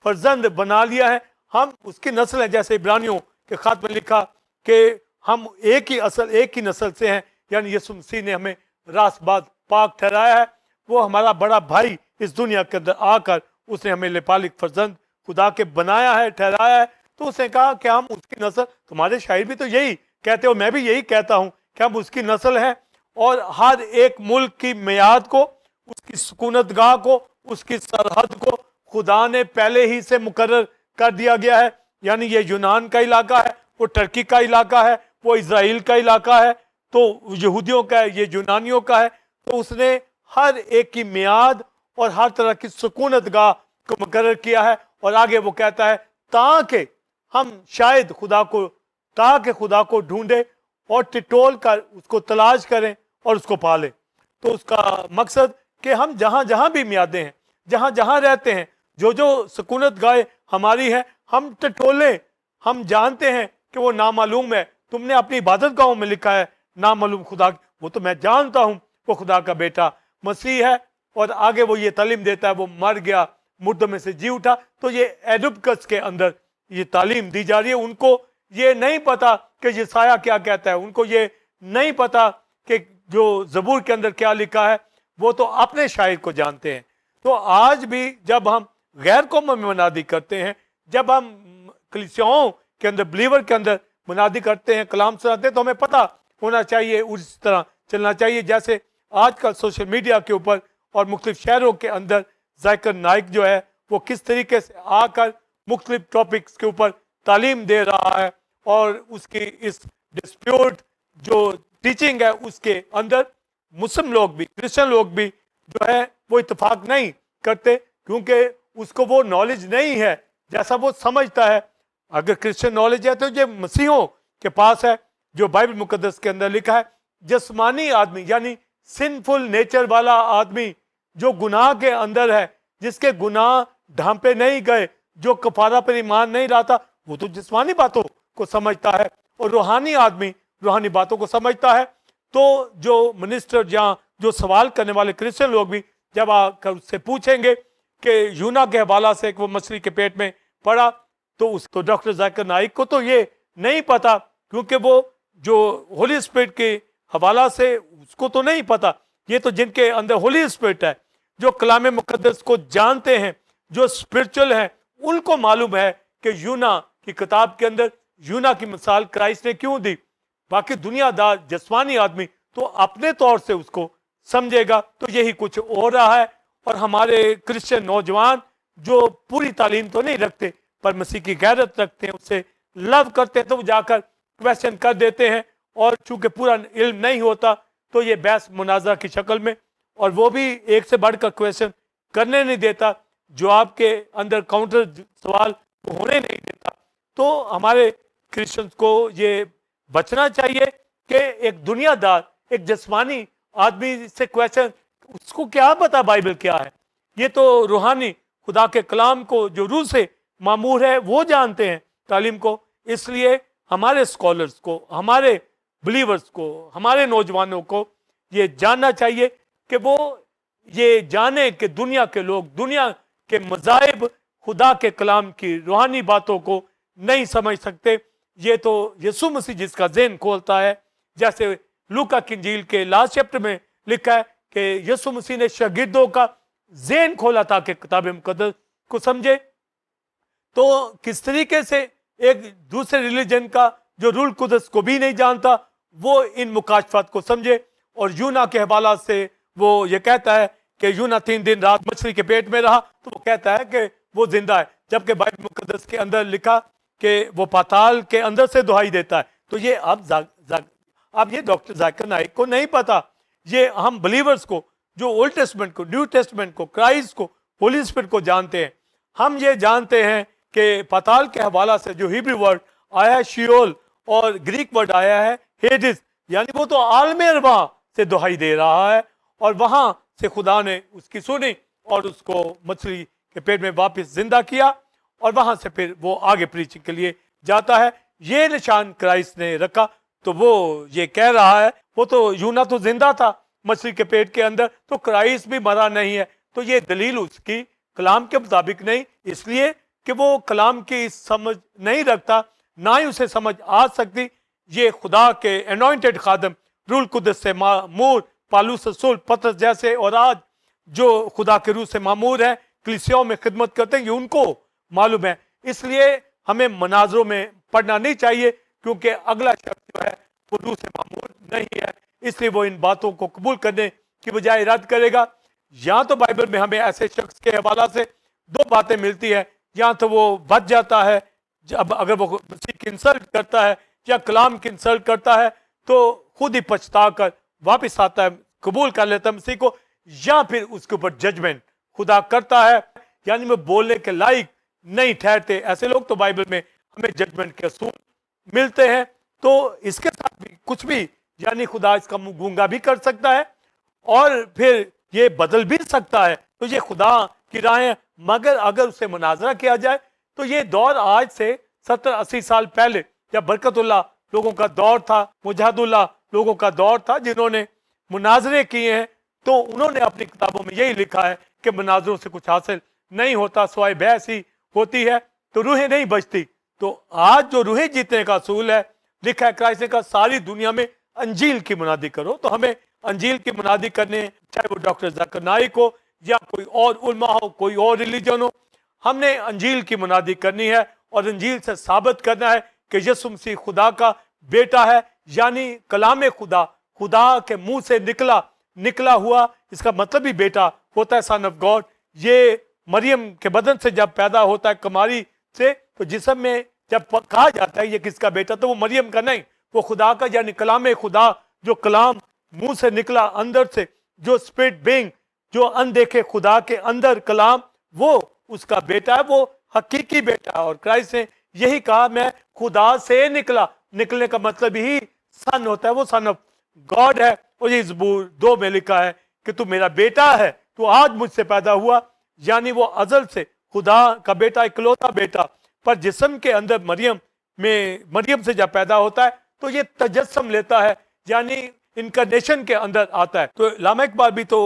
فرزند بنا لیا ہے، ہم اس کی نسل ہیں، جیسے عبرانیوں کے خط میں لکھا کہ ہم ایک ہی اصل، ایک ہی نسل سے ہیں، یعنی یسوع مسیح نے ہمیں راست بات پاک ٹھہرایا ہے، وہ ہمارا بڑا بھائی اس دنیا کے اندر آ کر اس نے ہمیں لپالک فرزند خدا کے بنایا ہے، ٹھہرایا ہے۔ تو اس نے کہا کہ ہم اس کی نسل، تمہارے شاعر بھی تو یہی کہتے ہو، میں بھی یہی کہتا ہوں کہ ہم اس کی نسل ہیں، اور ہر ایک ملک کی میعاد کو، اس کی سکونت گاہ کو، اس کی سرحد کو خدا نے پہلے ہی سے مقرر کر دیا گیا ہے۔ یعنی یہ یونان کا علاقہ ہے، وہ ٹرکی کا علاقہ ہے، وہ اسرائیل کا علاقہ ہے، تو یہودیوں کا ہے، یہ یونانیوں کا ہے۔ تو اس نے ہر ایک کی میعاد اور ہر طرح کی سکونت گاہ کو مقرر کیا ہے، اور آگے وہ کہتا ہے تاکہ ہم شاید خدا کو ڈھونڈے اور ٹٹول کر اس کو تلاش کریں اور اس کو پالیں. تو اس کا مقصد کہ ہم جہاں جہاں بھی میادیں ہیں, جہاں جہاں رہتے ہیں, جو جو سکونت گاہ ہماری ہے, ہم ٹٹولیں. ہم جانتے ہیں کہ وہ نامعلوم ہے. تم نے اپنی عبادت گاہوں میں لکھا ہے نامعلوم خدا, وہ تو میں جانتا ہوں وہ خدا کا بیٹا مسیح ہے. اور آگے وہ یہ تعلیم دیتا ہے وہ مر گیا, مردوں میں سے جی اٹھا. تو یہ ایڈوپکس کے اندر یہ تعلیم دی جا رہی ہے. ان کو یہ نہیں پتا کہ یسایہ کیا کہتا ہے, ان کو یہ نہیں پتا کہ جو زبور کے اندر کیا لکھا ہے, وہ تو اپنے شاعر کو جانتے ہیں. تو آج بھی جب ہم غیر قوموں میں منادی کرتے ہیں, جب ہم کلیسیاؤں کے اندر بلیور کے اندر منادی کرتے ہیں, کلام سناتے ہیں, تو ہمیں پتا ہونا چاہیے, اس طرح چلنا چاہیے جیسے آج کل سوشل میڈیا کے اوپر اور مختلف شہروں کے اندر ذاکر نائک جو ہے وہ کس طریقے سے آ کر مختلف ٹاپکس کے اوپر تعلیم دے رہا ہے, اور اس کی اس ڈسپیوٹ جو ٹیچنگ ہے اس کے اندر مسلم لوگ بھی کرسچن لوگ بھی جو ہے وہ اتفاق نہیں کرتے, کیونکہ اس کو وہ نالج نہیں ہے جیسا وہ سمجھتا ہے. اگر کرسچن نالج ہے تو یہ مسیحوں کے پاس ہے, جو بائبل مقدس کے اندر لکھا ہے جسمانی آدمی یعنی سنفل نیچر والا آدمی جو گناہ کے اندر ہے, جس کے گناہ ڈھانپے نہیں گئے, جو کفارہ پر ایمان نہیں لاتا, وہ تو جسمانی باتوں کو سمجھتا ہے, اور روحانی آدمی روحانی باتوں کو سمجھتا ہے. تو جو منسٹر یا جو سوال کرنے والے کرسچن لوگ بھی جب آ کر اس سے پوچھیں گے کہ یونا کے حوالہ سے وہ مچھلی کے پیٹ میں پڑا, تو اس کو ڈاکٹر ذاکر نائک کو تو یہ نہیں پتا, کیونکہ وہ جو ہولی اسپرٹ کے حوالہ سے اس کو تو نہیں پتا. یہ تو جن کے اندر ہولی اسپرٹ ہے, جو کلام مقدس کو جانتے ہیں, جو اسپرچل ہیں, ان کو معلوم ہے کہ یونا کی کتاب کے اندر یونا کی مثال کرائسٹ نے کیوں دی. باقی دنیا دار جسمانی آدمی تو اپنے طور سے اس کو سمجھے گا. تو یہی کچھ ہو رہا ہے, اور ہمارے کرسچن نوجوان جو پوری تعلیم تو نہیں رکھتے پر مسیح کی غیرت رکھتے ہیں, اس سے لو کرتے ہیں, تو وہ جا کر کویسچن کر دیتے ہیں, اور چونکہ پورا علم نہیں ہوتا تو یہ بحث مناظرہ کی شکل میں, اور وہ بھی ایک سے بڑھ کر کویسچن کرنے نہیں دیتا, جو آپ کے اندر کاؤنٹر سوال ہونے نہیں دیتا. تو ہمارے کرسچنز کو یہ بچنا چاہیے کہ ایک دنیا دار ایک جسمانی آدمی سے کویسچن, اس کو کیا پتا بائبل کیا ہے. یہ تو روحانی خدا کے کلام کو جو روح سے معمور ہے وہ جانتے ہیں تعلیم کو. اس لیے ہمارے اسکالرس کو, ہمارے بلیورز کو, ہمارے نوجوانوں کو یہ جاننا چاہیے کہ وہ یہ جانے کہ دنیا کے لوگ دنیا کے مذاہب خدا کے کلام کی روحانی باتوں کو نہیں سمجھ سکتے. یہ تو یسوع مسیح جس کا ذہن کھولتا ہے, جیسے لوکا کی انجیل کے لاسٹ چیپٹر میں لکھا ہے کہ یسوع مسیح نے شاگردوں کا ذہن کھولا تھا کہ کتاب مقدس کو سمجھے. تو کس طریقے سے ایک دوسرے ریلیجن کا جو روح القدس کو بھی نہیں جانتا وہ ان مکاشفات کو سمجھے. اور یونا کے حوالہ سے وہ یہ کہتا ہے کہ یونا 3 دن رات مچھلی کے پیٹ میں رہا, تو وہ کہتا ہے کہ وہ زندہ ہے, جبکہ بائبل مقدس کے اندر لکھا کہ وہ پاتال کے اندر سے دہائی دیتا ہے. تو یہ اب یہ ڈاکٹر ذاکر نائک کو نہیں پتا. یہ ہم بلیورز کو جو اولڈ ٹیسٹمنٹ کو, نیو ٹیسٹمنٹ کو, کرائسٹ کو, ہولی اسپرٹ کو جانتے ہیں, ہم یہ جانتے ہیں کہ پاتال کے حوالہ سے جو ہیبری ورڈ آیا ہے شیول, اور گریک ورڈ آیا ہے ہیڈس, یعنی وہ تو عالم ارواح سے دہائی دے رہا ہے, اور وہاں سے خدا نے اس کی سنی اور اس کو مچھلی کے پیٹ میں واپس زندہ کیا, اور وہاں سے پھر وہ آگے پریچنگ کے لیے جاتا ہے. یہ نشان کرائسٹ نے رکھا. تو وہ یہ کہہ رہا ہے وہ تو یونا تو زندہ تھا مچھلی کے پیٹ کے اندر, تو کرائسٹ بھی مرا نہیں ہے. تو یہ دلیل اس کی کلام کے مطابق نہیں, اس لیے کہ وہ کلام کی سمجھ نہیں رکھتا, نہ ہی اسے سمجھ آ سکتی. یہ خدا کے انوائنٹڈ خادم روح القدس سے معمور پالوس رسول پطرس جیسے, اور آج جو خدا کے روح سے معمور ہیں کلیسیاؤں میں خدمت کرتے ہیں, یہ ان کو معلوم ہے. اس لیے ہمیں مناظروں میں پڑھنا نہیں چاہیے, کیونکہ اگلا شخص جو ہے وہ روح سے معمور نہیں ہے, اس لیے وہ ان باتوں کو قبول کرنے کی بجائے رد کرے گا. یا تو بائبل میں ہمیں ایسے شخص کے حوالہ سے 2 باتیں ملتی ہیں, یا تو وہ بچ جاتا ہے جب اگر وہ مسیح کی انسلٹ کرتا ہے یا کلام کی انسلٹ کرتا ہے تو خود ہی پچھتا کر واپس آتا ہے, قبول کر لیتا ہے مسیح کو, یا پھر اس کے اوپر ججمنٹ خدا کرتا ہے, یعنی وہ بولنے کے لائق نہیں ٹھہرتے. ایسے لوگ تو بائبل میں ہمیں ججمنٹ کے اصول ملتے ہیں. تو اس کے ساتھ بھی کچھ بھی یعنی خدا اس کا منہ گونگا بھی کر سکتا ہے اور پھر یہ بدل بھی سکتا ہے. تو یہ خدا کی راہیں, مگر اگر اسے مناظرہ کیا جائے تو یہ دور آج سے 70-80 سال پہلے جب برکت اللہ لوگوں کا دور تھا, مجاہد اللہ لوگوں کا دور تھا جنہوں نے مناظرے کیے ہیں, تو انہوں نے اپنی کتابوں میں یہی لکھا ہے کہ مناظروں سے کچھ حاصل نہیں ہوتا, سوائے بحث ہی ہوتی ہے, تو روحیں نہیں بچتی. تو آج جو روحیں جیتنے کا اصول ہے, لکھا ہے کرائسٹ نے کہا ساری دنیا میں انجیل کی منادی کرو. تو ہمیں انجیل کی منادی کرنے, چاہے وہ ڈاکٹر ذاکر نائک ہو یا کوئی اور علماء ہو, کوئی اور ریلیجن ہو, ہم نے انجیل کی منادی کرنی ہے اور انجیل سے ثابت کرنا ہے کہ یسوع مسیح خدا کا بیٹا ہے, یعنی کلام خدا, خدا کے منہ سے نکلا ہوا. اس کا مطلب ہی بیٹا ہوتا ہے, سن آف گاڈ. یہ مریم کے بدن سے جب پیدا ہوتا ہے کماری سے, تو جسم میں جب کہا جاتا ہے یہ کس کا بیٹا, تو وہ مریم کا نہیں, وہ خدا کا, یعنی کلام خدا, جو کلام منہ سے نکلا اندر سے, جو اسپرٹ بینگ, جو اندیکھے خدا کے اندر کلام, وہ اس کا بیٹا ہے, وہ حقیقی بیٹا ہے. اور کرائسٹ نے یہی کہا میں خدا سے نکلا. نکلنے کا مطلب ہی سن ہوتا ہے, وہ سن آف گاڈ ہے. اور یہ زبور 2 میں لکھا ہے کہ تو میرا بیٹا ہے, تو آج مجھ سے پیدا ہوا, یعنی وہ ازل سے خدا کا بیٹا, اکلوتا بیٹا. پر جسم کے اندر مریم سے جب پیدا ہوتا ہے تو یہ تجسم لیتا ہے, یعنی انکارنیشن کے اندر آتا ہے. تو علامہ اقبال بھی تو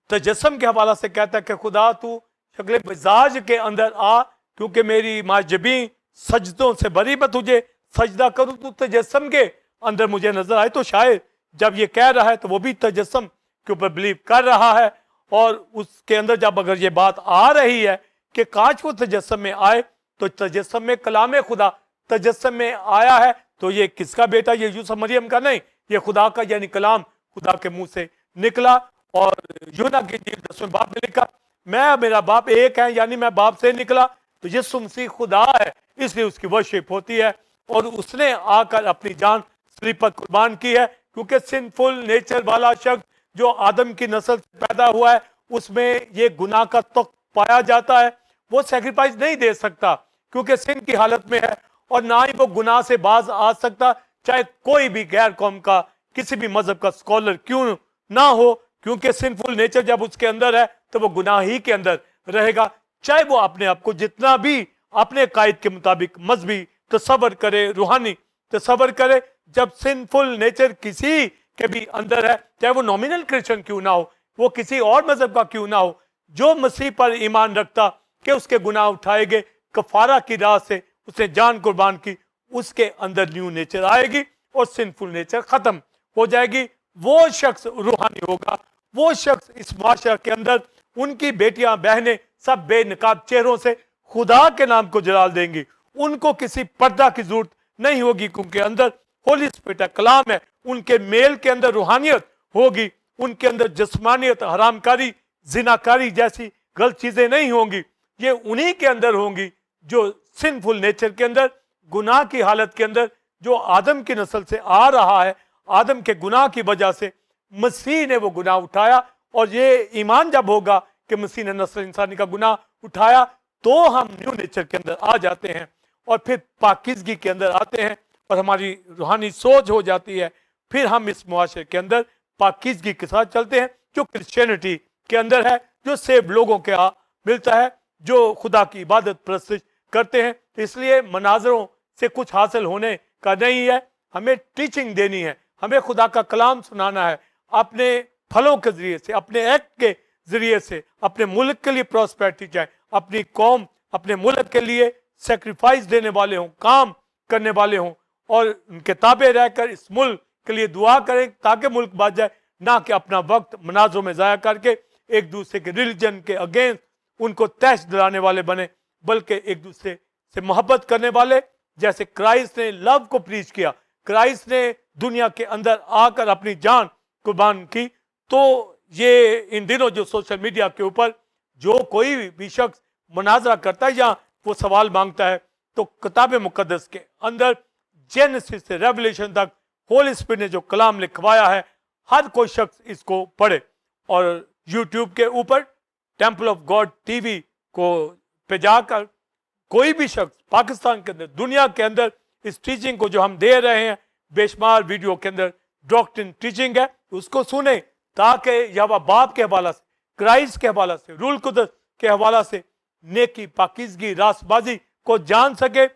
تجسم کے حوالہ سے کہتا ہے کہ خدا تو شکل مزاج کے اندر آ, کیونکہ میری ماں جبیں سجدوں سے بری میں تجھے سجدہ کروں, تو تجسم کے اندر مجھے نظر آئے. تو شاید جب یہ کہہ رہا ہے تو وہ بھی تجسم کے اوپر بلیو کر رہا ہے, اور اس کے اندر جب اگر یہ بات آ رہی ہے کہ کاش وہ تجسم میں آئے, تو تجسم میں کلام خدا تجسم میں آیا ہے, تو یہ کس کا بیٹا, یہ یوسف مریم کا نہیں, یہ خدا کا, یعنی کلام خدا کے منہ سے نکلا. اور یونا کی انجیل 10ویں باب میں لکھا میں میرا باپ ایک ہے, یعنی میں باپ سے نکلا. تو یسوع مسیح خدا ہے, اس لیے اس کی ورشپ ہوتی ہے, اور اس نے آ کر اپنی جان صلیب پر قربان کی ہے, کیونکہ سنفل نیچر والا شخص جو آدم کی نسل سے پیدا ہوا ہے, اس میں یہ گناہ کا تخت پایا جاتا ہے. وہ سیکریفائس نہیں دے سکتا کیونکہ سن کی حالت میں ہے, اور نہ ہی وہ گناہ سے باز آ سکتا, چاہے کوئی بھی غیر قوم کا, کسی بھی مذہب کا اسکالر کیوں نہ ہو, کیونکہ سنفل نیچر جب اس کے اندر ہے تو وہ گناہ ہی کے اندر رہے گا, چاہے وہ اپنے آپ کو جتنا بھی اپنے قائد کے مطابق مذہبی تصور کرے, روحانی تصور کرے. جب سنفل نیچر کسی کے بھی اندر ہے, چاہے وہ نومینل کرسچن کیوں نہ ہو, وہ کسی اور مذہب کا کیوں نہ ہو, جو مسیح پر ایمان رکھتا کہ اس کے گناہ اٹھائے گئے, کفارہ کی راہ سے اس نے جان قربان کی, اس کے اندر نیو نیچر آئے گی اور سنفل نیچر ختم ہو جائے گی. وہ شخص روحانی ہوگا, وہ شخص اس معاشرہ کے اندر, ان کی بیٹیاں بہنیں سب بے نقاب چہروں سے خدا کے نام کو جلال دیں گی, ان کو کسی پردہ کی ضرورت نہیں ہوگی, کیونکہ اندر ہولی اسپرٹ ہے, کلام ہے. ان کے میل کے اندر روحانیت ہوگی, ان کے اندر جسمانیت, حرام کاری, زنا کاری جیسی غلط چیزیں نہیں ہوں گی. یہ انہی کے اندر ہوں گی جو سنفل نیچر کے اندر, گناہ کی حالت کے اندر, جو آدم کی نسل سے آ رہا ہے. آدم کے گناہ کی وجہ سے مسیح نے وہ گناہ اٹھایا, اور یہ ایمان جب ہوگا کہ مسیح نے نسل انسانی کا گناہ اٹھایا, تو ہم نیو نیچر کے اندر آ جاتے ہیں, اور پھر پاکیزگی کے اندر آتے ہیں, اور ہماری روحانی سوچ ہو جاتی ہے. پھر ہم اس معاشرے کے اندر پاکیزگی کے ساتھ چلتے ہیں, جو کرسچینٹی کے اندر ہے, جو سیب لوگوں کے ملتا ہے, جو خدا کی عبادت پرستش کرتے ہیں. اس لیے مناظروں سے کچھ حاصل ہونے کا نہیں ہے, ہمیں ٹیچنگ دینی ہے, ہمیں خدا کا کلام سنانا ہے, اپنے پھلوں کے ذریعے سے, اپنے ایکٹ کے ذریعے سے. اپنے ملک کے لیے پراسپیرٹی چاہے, اپنی قوم, اپنے ملک کے لیے سیکریفائس دینے والے ہوں, کام کرنے والے ہوں, اور ان کے تابع رہ کر اس ملک کے لیے دعا کریں تاکہ ملک بچ جائے, نہ کہ اپنا وقت مناظروں میں ضائع کر کے ایک دوسرے کے ریلیجن کے اگینسٹ ان کو تہش دلانے والے بنے, بلکہ ایک دوسرے سے محبت کرنے والے, جیسے کرائسٹ نے لو کو پریچ کیا, کرائسٹ نے دنیا کے اندر آ کر اپنی جان قربان کی. تو یہ ان دنوں جو سوشل میڈیا کے اوپر جو کوئی بھی شخص مناظرہ کرتا ہے یا وہ سوال مانگتا ہے, تو کتاب مقدس کے اندر جینیسس سے ریولیشن تک ہولی اسپرٹ نے جو کلام لکھوایا ہے, ہر کوئی شخص اس کو پڑھے. اور یوٹیوب کے اوپر temple of God T V کو پہ جا کر کوئی بھی شخص پاکستان کے اندر, دنیا کے اندر اس ٹیچنگ کو جو ہم دے رہے ہیں بے شمار ویڈیو کے اندر ڈاکٹرن ٹیچنگ ہے، اس کو سنیں تاکہ یہاں باپ کے حوالہ سے، کرائسٹ کے حوالہ سے، رول قدس کے حوالہ سے نیکی، پاکیزگی، راست بازی کو جان سکے،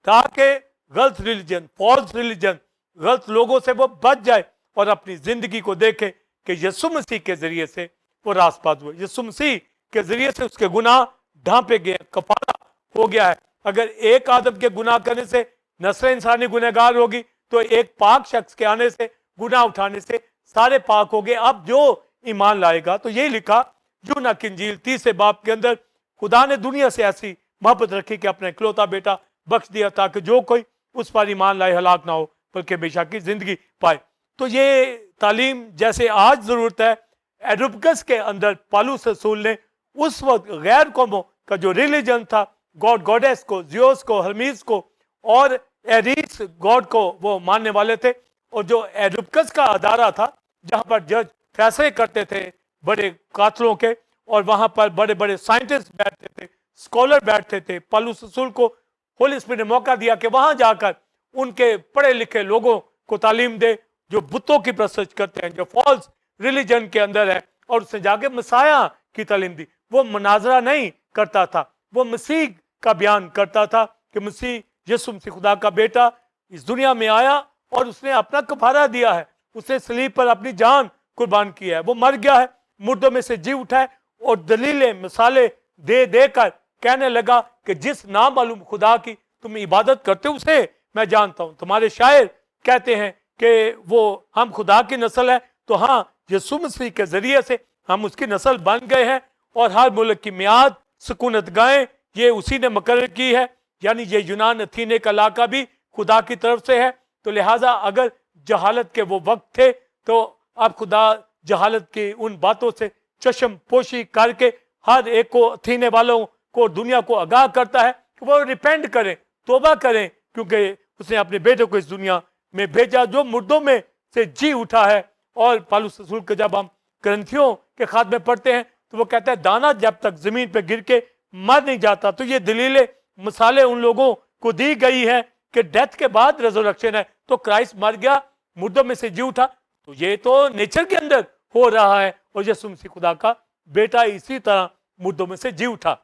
تاکہ غلط ریلیجن، فالس ریلیجن، غلط لوگوں سے وہ بچ جائے اور اپنی زندگی کو دیکھے کہ یسوع مسیح کے ذریعے سے وہ راست باز ہوئے، یسوع مسیح کے ذریعے سے اس کے گناہ ڈھانپے گئے، کفارہ ہو گیا ہے۔ اگر ایک آدم کے گناہ کرنے سے نسل انسانی گنہگار ہوگی، تو ایک پاک شخص کے آنے سے، گناہ اٹھانے سے سارے پاک ہو گئے۔ اب جو ایمان لائے گا، تو یہی لکھا یوحنا کی انجیل 30 باب کے اندر، خدا نے دنیا سے ایسی محبت رکھی کہ اپنا اکلوتا بیٹا بخش دیا تاکہ جو کوئی اس پر ایمان لائے ہلاک نہ ہو بلکہ ہمیشہ کی زندگی پائے۔ تو یہ تعلیم جیسے آج ضرورت ہے، ایڈوپکس کے اندر پالوس رسول نے اس وقت غیر قوموں کا جو ریلیجن تھا، گاڈ گاڈیس کو، زیوس کو، ہرمیس کو اور ایریس گاڈ کو وہ ماننے والے تھے، اور جو ایڈوپکس کا ادارہ تھا جہاں پر جج فیصلے کرتے تھے بڑے قاتلوں کے، اور وہاں پر بڑے بڑے سائنٹسٹ بیٹھتے تھے، اسکالر بیٹھتے تھے، پالوس رسول کو ہولی اسپرٹ نے موقع دیا کہ وہاں جا کر ان کے پڑھے لکھے لوگوں کو تعلیم دے جو بتوں کی پرستش کرتے ہیں، جو فالس ریلیجن کے اندر ہے، اور اس نے جا کے مسیح کی تعلیم دی۔ وہ مناظرہ نہیں کرتا تھا، وہ مسیح کا بیان کرتا تھا کہ مسیح یسوع مسیح خدا کا بیٹا اس دنیا میں آیا اور اس نے اپنا کفارہ دیا ہے، اس نے صلیب پر اپنی جان قربان کی ہے، وہ مر گیا ہے، مردوں میں سے جی اٹھا ہے، اور دلیلیں مثالیں دے دے کر کہنے لگا کہ جس نامعلوم خدا کی تم عبادت کرتے ہو اسے میں جانتا ہوں۔ تمہارے شاعر کہتے ہیں کہ وہ ہم خدا کی نسل ہے، تو ہاں یسوع مسیح کے ذریعے سے ہم اس کی نسل بن گئے ہیں، اور ہر ملک کی میعاد سکونت گاہیں یہ اسی نے مقرر کی ہے، یعنی یہ یونان اتھینے کا علاقہ بھی خدا کی طرف سے ہے۔ تو لہٰذا اگر جہالت کے وہ وقت تھے، تو اب خدا جہالت کی ان باتوں سے چشم پوشی کر کے ہر ایک کو، اتھینے والوں کو، دنیا کو آگاہ کرتا ہے کہ وہ ریپینٹ کریں، توبہ کریں، کیونکہ اس نے اپنے بیٹے کو اس دنیا میں بھیجا جو مردوں میں سے جی اٹھا ہے۔ اور پالوس رسول کے جب ہم کرنتھیوں کے خط میں پڑھتے ہیں تو وہ کہتا ہے دانا جب تک زمین پہ گر کے مر نہیں جاتا۔ تو یہ دلیلیں مثالیں ان لوگوں کو دی گئی ہیں کہ ڈیتھ کے بعد ریزورکشن ہے، تو کرائسٹ مر گیا، مردوں میں سے جی اٹھا، تو یہ تو نیچر کے اندر ہو رہا ہے، اور یسوع مسیح خدا کا بیٹا اسی طرح مردوں میں سے جی اٹھا۔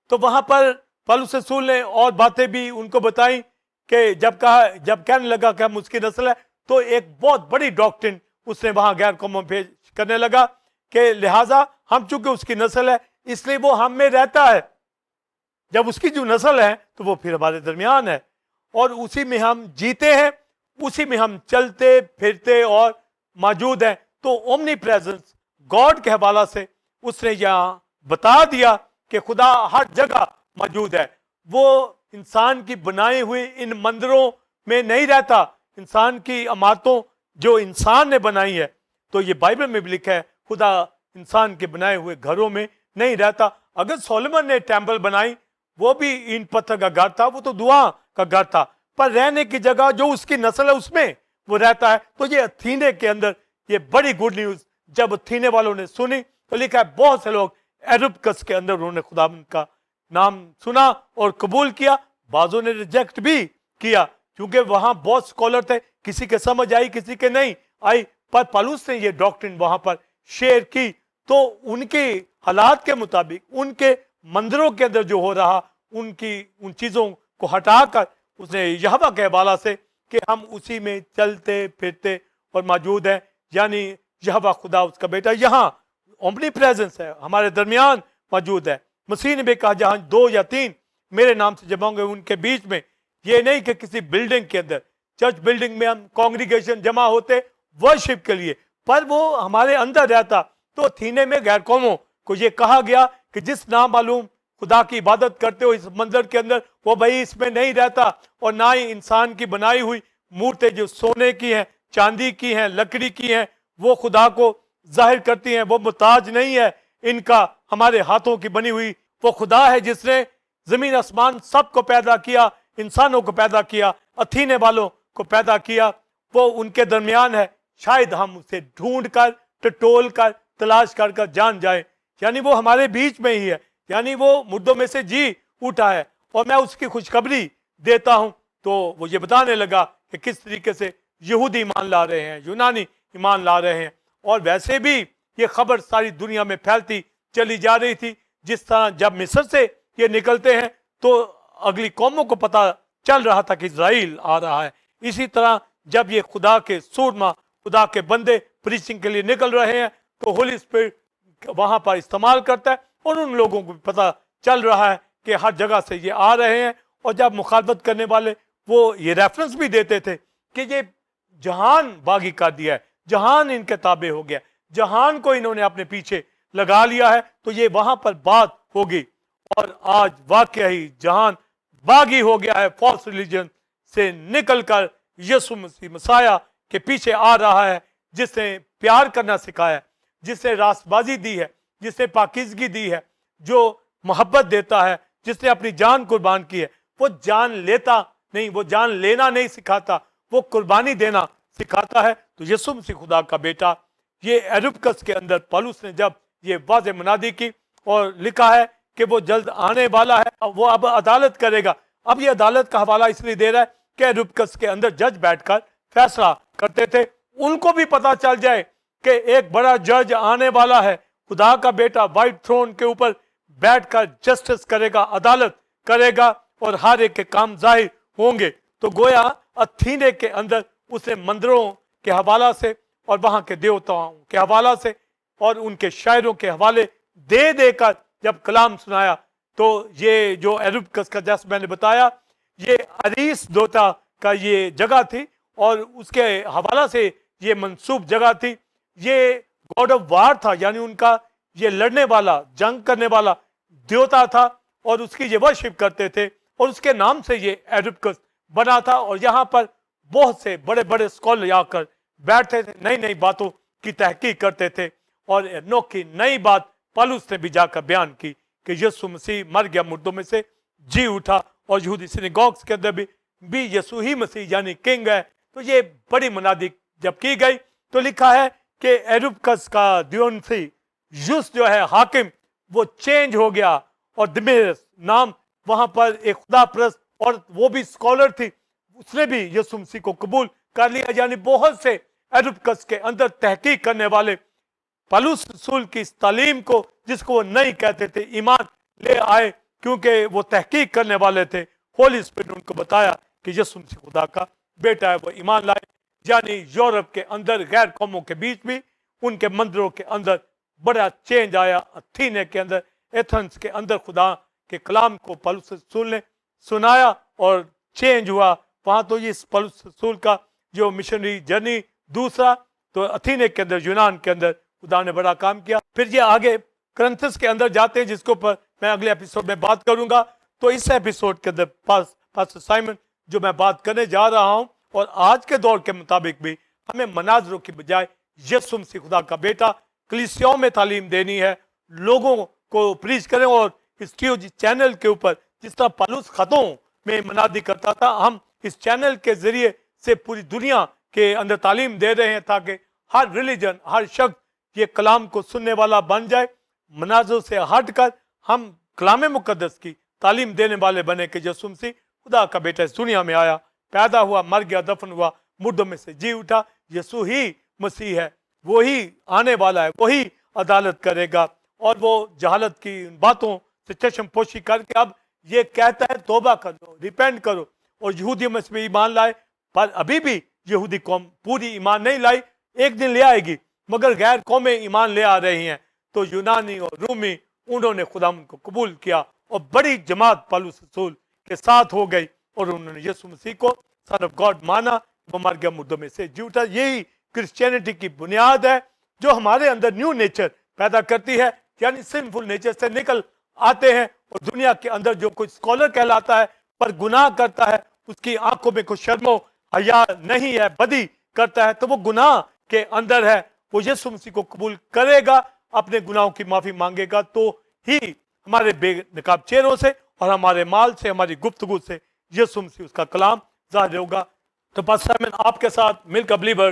تو وہاں پر پالوس رسول نے اور باتیں بھی ان کو بتائیں کہ جب کہنے لگا کہ ہم اس کی نسل ہے، تو ایک بہت بڑی ڈاکٹرن اس نے وہاں غیر قوموں پیش کرنے لگا کہ لہٰذا ہم چونکہ اس کی نسل ہے اس لیے وہ ہم میں رہتا ہے، جب اس کی جو نسل ہے تو وہ پھر ہمارے درمیان ہے، اور اسی میں ہم جیتے ہیں، اسی میں ہم چلتے پھرتے اور موجود ہیں۔ تو اومنی پریزنس گاڈ کے حوالہ سے اس نے یہاں بتا دیا کہ خدا ہر جگہ موجود ہے، وہ انسان کی بنائی ہوئی ان مندروں میں نہیں رہتا، انسان کی عمارتوں جو انسان نے بنائی ہے، تو یہ بائبل میں بھی لکھا ہے خدا انسان کے بنائے ہوئے گھروں میں نہیں رہتا۔ اگر سولومن نے ٹیمپل بنائی، وہ بھی اینٹ پتھر کا گھر تھا، وہ تو دعا کا گھر تھا، پر رہنے کی جگہ جو اس کی نسل ہے اس میں وہ رہتا ہے۔ تو یہ اتھینے کے اندر یہ بڑی گڈ نیوز جب اتھینے والوں نے سنی، تو لکھا ہے بہت سے لوگ ایروپکس کے اندر انہوں نے خدا کا نام سنا اور قبول کیا، بعضوں نے ریجیکٹ بھی کیا کیونکہ وہاں بہت اسکالر تھے، کسی کے سمجھ آئی کسی کے نہیں آئی، پر پالوس نے یہ ڈاکٹرن وہاں پر شیئر کی۔ تو ان کے حالات کے مطابق، ان کے مندروں کے اندر جو ہو رہا، ان چیزوں کو ہٹا کر اس نے یہوہ کے حوالہ سے کہ ہم اسی میں چلتے پھرتے اور موجود ہیں، یعنی یہوہ خدا اس کا بیٹا یہاں اومنی پریزنس ہے، ہمارے درمیان موجود ہے۔ مسیح نے بھی کہا جہاں 2 یا 3 میرے نام سے جمع ہوں گے ان کے بیچ میں، یہ نہیں کہ کسی بلڈنگ کے اندر، چرچ بلڈنگ میں ہم کانگریگیشن جمع ہوتے ورشپ کے لیے، پر وہ ہمارے اندر رہتا۔ تو اتھینے میں غیر قوموں کو یہ کہا گیا کہ جس نامعلوم خدا کی عبادت کرتے ہو اس مندر کے اندر، وہ بھائی اس میں نہیں رہتا، اور نہ ہی انسان کی بنائی ہوئی مورتیں جو سونے کی ہیں، چاندی کی ہیں، لکڑی کی ہیں، وہ خدا کو ظاہر کرتی ہیں، وہ محتاج نہیں ہے ان کا، ہمارے ہاتھوں کی بنی ہوئی وہ خدا ہے جس نے زمین آسمان سب کو پیدا کیا، انسانوں کو پیدا کیا، اتھینے والوں کو پیدا کیا، وہ ان کے درمیان ہے۔ شاید ہم اسے ڈھونڈ کر، ٹٹول کر، تلاش کر جان جائیں، یعنی وہ ہمارے بیچ میں ہی ہے، یعنی وہ مردوں میں سے جی اٹھا ہے، اور میں اس کی خوشخبری دیتا ہوں۔ تو وہ یہ بتانے لگا کہ کس طریقے سے یہودی ایمان لا رہے ہیں, یونانی ایمان لا رہے ہیں, اور ویسے بھی یہ خبر ساری دنیا میں پھیلتی چلی جا رہی تھی. جس طرح جب مصر سے یہ نکلتے ہیں تو اگلی قوموں کو پتہ چل رہا تھا کہ اسرائیل آ رہا ہے, اسی طرح جب یہ خدا کے سورما, خدا کے بندے پریچنگ کے لیے نکل رہے ہیں تو ہولی اسپرٹ وہاں پر استعمال کرتا ہے, اور ان لوگوں کو پتہ چل رہا ہے کہ ہر جگہ سے یہ آ رہے ہیں. اور جب مخالفت کرنے والے وہ یہ ریفرنس بھی دیتے تھے کہ یہ جہان باغی کر دیا ہے, جہان ان کے تابع ہو گیا, جہان کو انہوں نے اپنے پیچھے لگا لیا ہے, تو یہ وہاں پر بات ہوگی. اور آج واقعی جہان باغی ہو گیا ہے, فالس ریلیجن سے نکل کر یسوع مسیح مسیح کے پیچھے آ رہا ہے, جس نے پیار کرنا سکھایا, جس نے راست بازی دی ہے, جس نے پاکیزگی دی ہے, جو محبت دیتا ہے, جس نے اپنی جان قربان کی ہے. وہ جان لیتا نہیں, وہ جان لینا نہیں سکھاتا, وہ قربانی دینا سکھاتا ہے. تو یسوع مسیح خدا کا بیٹا, یہ ایروپکس کے اندر پالوس نے جب یہ واضح منادی کی اور لکھا ہے کہ وہ جلد آنے والا ہے, وہ اب عدالت کرے گا. اب یہ عدالت کا حوالہ اس لیے دے رہا ہے کہ ایروپکس کے اندر جج بیٹھ کر فیصلہ کرتے تھے, ان کو بھی پتا چل جائے کہ ایک بڑا جج آنے والا ہے, خدا کا بیٹا وائٹ تھرون کے اوپر بیٹھ کر جسٹس کرے گا, عدالت کرے گا, اور ہر ایک کے کام ظاہر ہوں گے. تو گویا اتھینے کے اندر اسے مندروں کے حوالہ سے اور وہاں کے دیوتاؤں کے حوالہ سے اور ان کے شاعروں کے حوالے دے دے کر جب کلام سنایا, تو یہ جو ایروپکس کا جیسے میں نے بتایا یہ اریس دوتا کا یہ جگہ تھی, اور اس کے حوالہ سے یہ منسوب جگہ تھی. یہ گاڈ آف وار تھا, یعنی ان کا یہ لڑنے والا, جنگ کرنے والا دیوتا تھا, اور اس کی یہ ورشپ کرتے تھے, اور اس کے نام سے یہ ایروپکس بنا تھا. اور یہاں پر بہت سے بڑے بڑے اسکالر آ کر بیٹھتے تھے, نئی نئی باتوں کی تحقیق کرتے تھے, اور انوکھی نئی بات پالوس نے بھی جا کر بیان کی کہ یسوع مسیح مر گیا, مردوں میں سے جی اٹھا, اور یہودی سینیگوگس کے اندر بھی یسوع ہی مسیح یعنی کنگ ہے. تو یہ بڑی منادی جب کی گئی تو لکھا ہے کہ ایروپکس کا دیونسیوس جو ہے حاکم, وہ چینج ہو گیا, اور دمیرس نام وہاں پر ایک خدا پرست, اور وہ بھی اسکالر تھی, اس نے بھی یسوع مسیح کو قبول کر لیا. یعنی بہت سے ایروپکس کے اندر تحقیق کرنے والے پالوس رسول کی اس تعلیم کو, جس کو وہ نہیں کہتے تھے, ایمان لے آئے, کیونکہ وہ تحقیق کرنے والے تھے. ہولی اسپرٹ نے ان کو بتایا کہ یسوع مسیح خدا کا بیٹا ہے, وہ ایمان لائے. یعنی یورپ کے اندر غیر قوموں کے بیچ بھی ان کے مندروں کے اندر بڑا چینج آیا. اتھینے کے اندر, ایتھنس کے اندر خدا کے کلام کو پالوس رسول نے سنایا اور چینج ہوا وہاں. تو یہ پالوس رسول کا جو مشنری جرنی دوسرا, تو اتھینے کے اندر, یونان کے اندر خدا نے بڑا کام کیا. پھر یہ آگے کرنتھس کے اندر جاتے ہیں, جس کے اوپر میں اگلے ایپیسوڈ میں بات کروں گا. تو اس ایپیسوڈ کے اندر پاسٹر سائمن جو میں بات کرنے جا رہا ہوں, اور آج کے دور کے مطابق بھی ہمیں مناظروں کی بجائے یسوع مسیح خدا کا بیٹا کلیسیوں میں تعلیم دینی ہے, لوگوں کو پریچ کریں. اور اس TOG چینل کے اوپر جس طرح پالوس خطوں میں منادی کرتا تھا, ہم اس چینل کے ذریعے سے پوری دنیا کے اندر تعلیم دے رہے ہیں, تاکہ ہر ریلیجن, ہر شخص یہ کلام کو سننے والا بن جائے. مناظروں سے ہٹ کر ہم کلام مقدس کی تعلیم دینے والے بنے کہ یسوع مسیح خدا کا بیٹا اس دنیا میں آیا, پیدا ہوا, مر گیا, دفن ہوا, مردوں میں سے جی اٹھا. یسوع ہی مسیح ہے, وہی آنے والا ہے, وہی عدالت کرے گا. اور وہ جہالت کی باتوں سے چشم پوشی کر کے اب یہ کہتا ہے توبہ کرو, ریپینٹ کرو, اور یہودیوں میں سے بھی ایمان لائے. پر ابھی بھی یہودی قوم پوری ایمان نہیں لائی, ایک دن لے آئے گی, مگر غیر قومیں ایمان لے آ رہی ہیں. تو یونانی اور رومی انہوں نے خدا کو قبول کیا, اور بڑی جماعت پالوس رسول کے ساتھ ہو گئی, اور انہوں نے یسوع مسیح کو سن آف گاڈ مانا, وہ مر گیا, مردوں میں سے جی اٹھا. یہی کرسچینٹی کی بنیاد ہے جو ہمارے اندر نیو نیچر پیدا کرتی ہے, یعنی سنفل نیچر سے نکل آتے ہیں. اور دنیا کے اندر جو کوئی اسکالر کہلاتا ہے پر گناہ کرتا ہے, اس کی آنکھوں میں کوئی شرم و حیا نہیں ہے, بدی کرتا ہے, تو وہ گناہ کے اندر ہے. وہ یسوع مسیح کو قبول کرے گا, اپنے گناہوں کی معافی مانگے گا, تو ہی ہمارے بے نقاب چہروں سے اور ہمارے مال سے, ہماری گفتگو سے یسوع مسیح اس کا کلام ظاہر ہوگا. تو پاسٹر سائمن آپ کے ساتھ مل کر بلیور